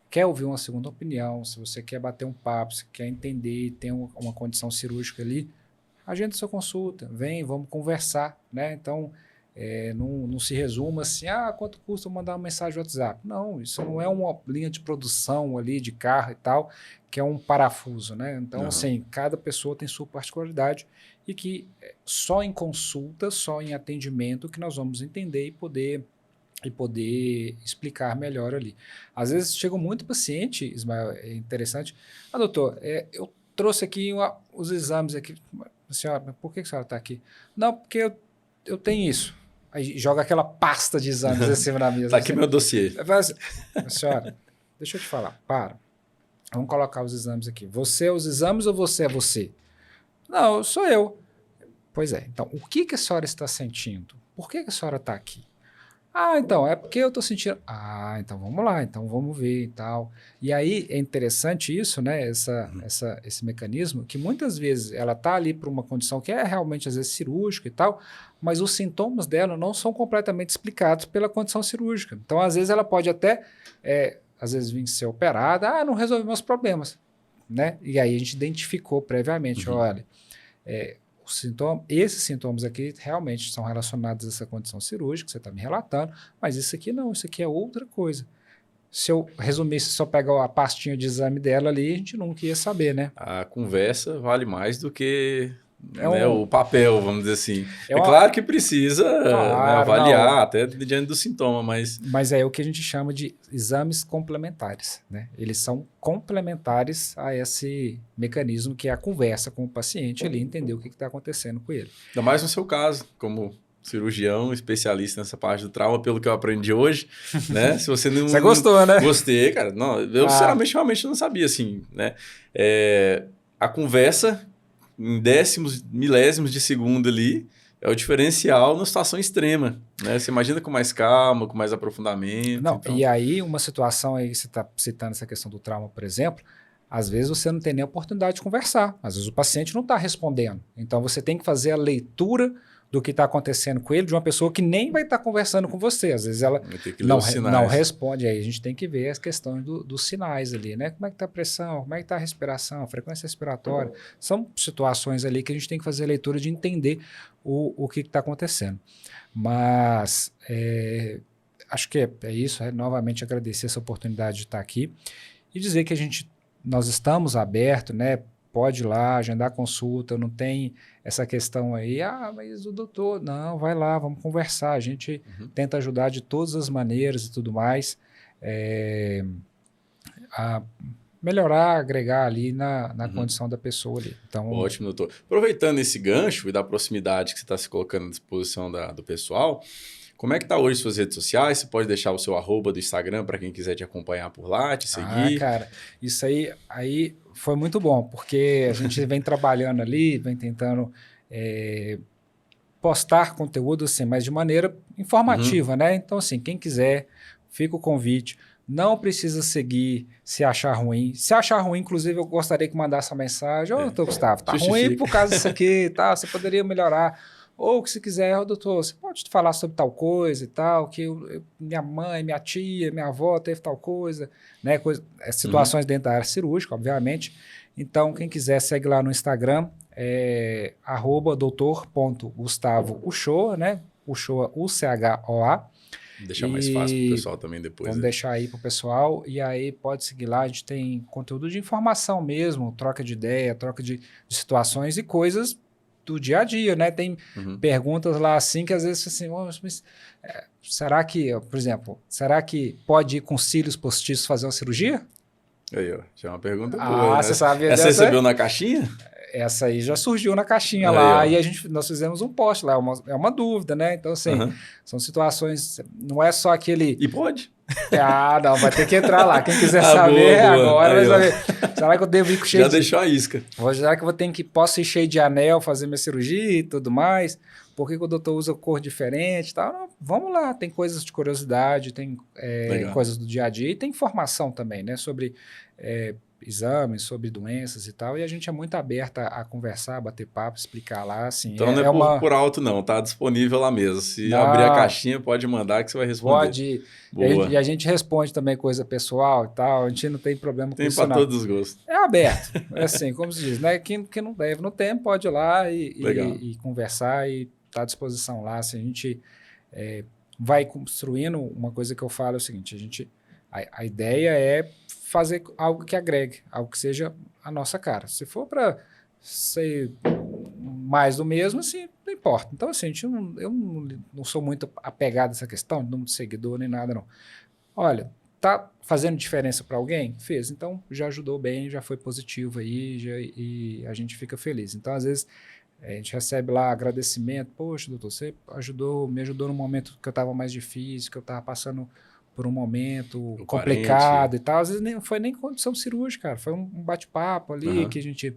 quer ouvir uma segunda opinião, se você quer bater um papo, se quer entender, tem uma condição cirúrgica ali, agenda sua consulta, vamos conversar, né? Então, não se resuma assim, quanto custa mandar uma mensagem no WhatsApp? Não, isso não é uma linha de produção ali de carro e tal, que é um parafuso, né? Então, assim, cada pessoa tem sua particularidade e que só em consulta, só em atendimento que nós vamos entender e poder e poder explicar melhor ali. Às vezes chega muito paciente, Ismael, é interessante. Doutor, eu trouxe aqui os exames aqui. Senhora, por que a senhora está aqui? Não, porque eu tenho isso. Aí joga aquela pasta de exames assim na mesa. Tá aqui meu dossiê. Assim, senhora, deixa eu te falar, vamos colocar os exames aqui. Você é os exames ou você é você? Não, sou eu. Pois é, então, o que a senhora está sentindo? Por que a senhora está aqui? Então, é porque eu estou sentindo... então vamos lá, então vamos ver e tal. E aí é interessante isso, né? Esse mecanismo, que muitas vezes ela está ali por uma condição que é realmente, às vezes, cirúrgica e tal, mas os sintomas dela não são completamente explicados pela condição cirúrgica. Então, às vezes, ela pode até, às vezes, vir ser operada, não resolve meus problemas, né? E aí a gente identificou previamente, olha... esses sintomas aqui realmente são relacionados a essa condição cirúrgica que você está me relatando, mas isso aqui não, isso aqui é outra coisa. Se eu resumisse, só pegar a pastinha de exame dela ali, a gente nunca ia saber, né? A conversa vale mais do que o papel, vamos dizer assim. Claro que precisa avaliar até diante do sintoma, mas... Mas é o que a gente chama de exames complementares, né? Eles são complementares a esse mecanismo que é a conversa com o paciente ali, entender o que está acontecendo com ele. Ainda mais no seu caso, como cirurgião, especialista nessa parte do trauma, pelo que eu aprendi hoje, né? Se você não... Você gostou, né? Gostei, cara. Não, eu sinceramente realmente não sabia, assim, né? A conversa em décimos, milésimos de segundo ali, é o diferencial numa situação extrema, né? Você imagina com mais calma, com mais aprofundamento. Não, então... E aí, uma situação aí, você está citando essa questão do trauma, por exemplo, às vezes você não tem nem a oportunidade de conversar, às vezes o paciente não está respondendo. Então, você tem que fazer a leitura do que está acontecendo com ele de uma pessoa que nem vai estar conversando com você. Às vezes ela não responde. Aí a gente tem que ver as questões dos sinais ali, né? Como é que está a pressão, como é que está a respiração, a frequência respiratória. São situações ali que a gente tem que fazer a leitura de entender o que está acontecendo. Mas acho que é isso. Novamente agradecer essa oportunidade de estar aqui e dizer que nós estamos abertos, né? Pode ir lá, agendar consulta, não tem essa questão aí, mas o doutor, não, vai lá, vamos conversar, a gente tenta ajudar de todas as maneiras e tudo mais, a melhorar, agregar ali na condição da pessoa ali. Então, ótimo, doutor. Aproveitando esse gancho e da proximidade que você está se colocando à disposição do pessoal, como é que tá hoje suas redes sociais? Você pode deixar o seu @ do Instagram para quem quiser te acompanhar por lá, te seguir? Cara, isso aí foi muito bom, porque a gente vem trabalhando ali, vem tentando postar conteúdo, assim, mas de maneira informativa, né? Então, assim, quem quiser, fica o convite. Não precisa seguir se achar ruim. Se achar ruim, inclusive, eu gostaria que mandasse essa mensagem. Doutor Gustavo, tá ruim por causa disso aqui, tá? Você poderia melhorar. Ou que se quiser, doutor, você pode falar sobre tal coisa e tal, que minha mãe, minha tia, minha avó teve tal coisa, né? Situações dentro da área cirúrgica, obviamente. Então, quem quiser, segue lá no Instagram, @doutor.gustavo_Uchoa, né? Uchoa, UCHOA. Deixar mais fácil para o pessoal também depois. Vamos deixar aí para o pessoal. E aí pode seguir lá, a gente tem conteúdo de informação mesmo, troca de ideia, troca de situações e coisas do dia a dia, né? Tem perguntas lá assim que às vezes assim, mas será que, por exemplo, será que pode ir com cílios postiços fazer uma cirurgia? Aí, ó, já é uma pergunta boa, né? Você sabe essa recebeu na caixinha? Essa aí já surgiu na caixinha lá, e nós fizemos um post lá, é uma dúvida, né? Então, assim, são situações, não é só aquele... E pode? Não, vai ter que entrar lá. Quem quiser saber boa. Agora vai saber. Será que eu devo ir com cheio Já deixou a isca. Será que posso ir cheio de anel, fazer minha cirurgia e tudo mais? Por que o doutor usa cor diferente e tal? Não, vamos lá, tem coisas de curiosidade, tem coisas do dia a dia e tem informação também, né? Sobre exames, sobre doenças e tal, e a gente é muito aberta a conversar, a bater papo, explicar lá, assim. Então não é por alto não, tá disponível lá mesmo. Se abrir a caixinha, pode mandar que você vai responder. Pode. E a gente responde também coisa pessoal e tal, a gente não tem problema com isso não. Tem para todos os gostos. É aberto, assim, como se diz, né? Quem não deve no tempo pode ir lá e conversar e tá à disposição lá, assim, a gente vai construindo, uma coisa que eu falo é o seguinte, a ideia é fazer algo que agregue, algo que seja a nossa cara. Se for para ser mais do mesmo, assim, importa. Então, assim, eu não sou muito apegado a essa questão de número de seguidor nem nada, não. Olha, tá fazendo diferença para alguém? Fez. Então, já ajudou bem, já foi positivo aí e a gente fica feliz. Então, às vezes, a gente recebe lá agradecimento. Poxa, doutor, você me ajudou no momento que eu estava mais difícil, que eu estava passando por um momento complicado e tal. Às vezes não foi nem condição cirúrgica, cara. Foi um bate-papo ali que a gente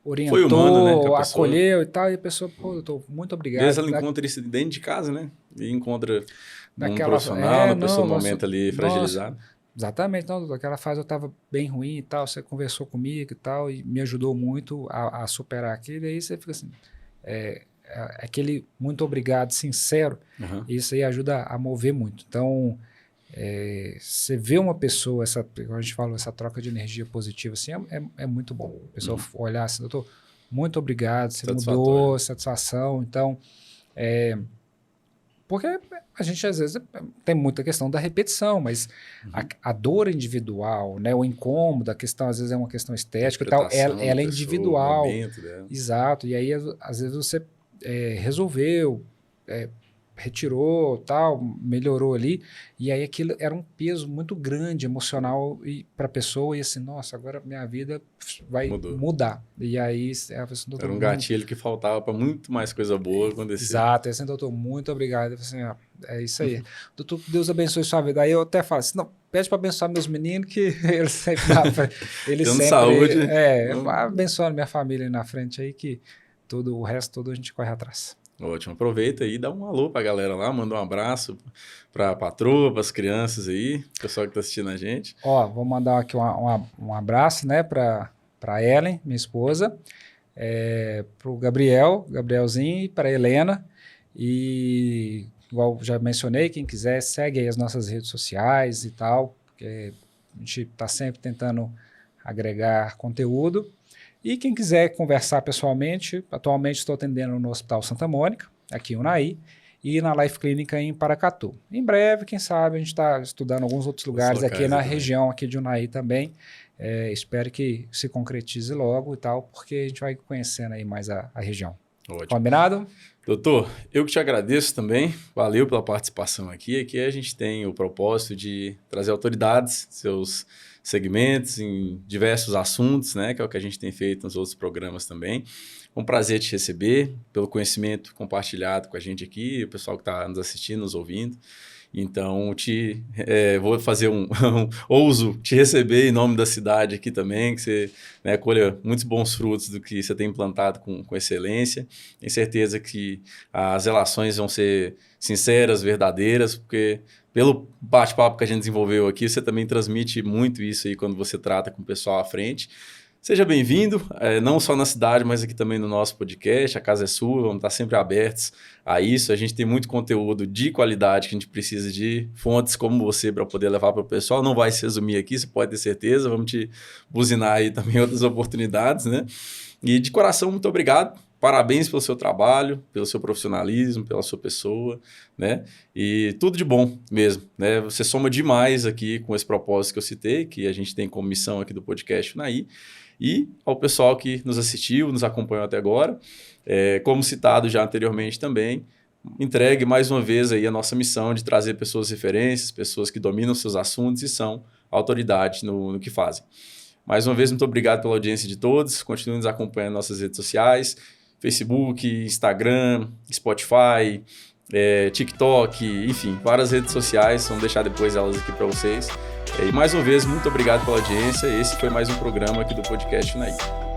orientou, foi humano, né, acolheu e tal. E a pessoa, pô, doutor, muito obrigado. Às vezes ela encontra isso dentro de casa, né? E encontra um profissional, uma pessoa no momento ali fragilizado. Exatamente, não, doutor, aquela fase eu estava bem ruim e tal, você conversou comigo e tal, e me ajudou muito a superar aquilo, e aí você fica assim, aquele muito obrigado sincero, isso aí ajuda a mover muito. Então, você vê uma pessoa, como a gente fala, essa troca de energia positiva, assim, é muito bom. A pessoa olhar assim, doutor, muito obrigado, você mudou, satisfação, então, porque a gente, às vezes, tem muita questão da repetição, mas a dor individual, né, o incômodo, a questão, às vezes, é uma questão estética e tal, ela é individual. Exato. E aí, às vezes, você resolveu, retirou, tal, melhorou ali, e aí aquilo era um peso muito grande, emocional para a pessoa, e assim, nossa, agora minha vida vai mudar. E aí a pessoa, doutor, era um gatilho que faltava para muito mais coisa boa acontecer. Exato, e assim, doutor, muito obrigado. Assim, é isso aí. Doutor, Deus abençoe sua vida. Aí eu até falo assim, não, pede para abençoar meus meninos, que eles sempre saúde. Abençoando minha família aí na frente aí, que o resto todo a gente corre atrás. Ótimo, aproveita aí, dá um alô pra galera lá, manda um abraço pra patroa, pras crianças aí, pessoal que tá assistindo a gente. Vou mandar aqui um abraço, né, pra Ellen, minha esposa, pro Gabrielzinho, e pra Helena, e igual já mencionei, quem quiser segue aí as nossas redes sociais e tal, porque a gente tá sempre tentando agregar conteúdo. E quem quiser conversar pessoalmente, atualmente estou atendendo no Hospital Santa Mônica, aqui em Unai, e na Life Clínica em Paracatu. Em breve, quem sabe, a gente está estudando alguns outros lugares aqui na região aqui de Unai também. Espero que se concretize logo e tal, porque a gente vai conhecendo aí mais a região. Ótimo. Combinado? Doutor, eu que te agradeço também, valeu pela participação aqui. Aqui a gente tem o propósito de trazer autoridades, seus segmentos em diversos assuntos, né, que é o que a gente tem feito nos outros programas também. É um prazer te receber, pelo conhecimento compartilhado com a gente aqui, o pessoal que está nos assistindo, nos ouvindo. Então, vou fazer ouso te receber em nome da cidade aqui também, que você, né, colha muitos bons frutos do que você tem implantado com excelência. Tenho certeza que as relações vão ser sinceras, verdadeiras, porque pelo bate-papo que a gente desenvolveu aqui, você também transmite muito isso aí quando você trata com o pessoal à frente. Seja bem-vindo, não só na cidade, mas aqui também no nosso podcast. A casa é sua, vamos estar sempre abertos a isso. A gente tem muito conteúdo de qualidade que a gente precisa de fontes como você para poder levar para o pessoal. Não vai se resumir aqui, você pode ter certeza. Vamos te buzinar aí também outras oportunidades, né? E de coração, muito obrigado. Parabéns pelo seu trabalho, pelo seu profissionalismo, pela sua pessoa, né? E tudo de bom mesmo, né? Você soma demais aqui com esse propósito que eu citei, que a gente tem como missão aqui do podcast Unai. E ao pessoal que nos assistiu, nos acompanhou até agora, como citado já anteriormente também, entregue mais uma vez aí a nossa missão de trazer pessoas referências, pessoas que dominam seus assuntos e são autoridade no que fazem. Mais uma vez, muito obrigado pela audiência de todos. Continuem nos acompanhando nas nossas redes sociais, Facebook, Instagram, Spotify, TikTok, enfim, várias redes sociais. Vamos deixar depois elas aqui para vocês. E mais uma vez, muito obrigado pela audiência. Esse foi mais um programa aqui do Podcast Unai.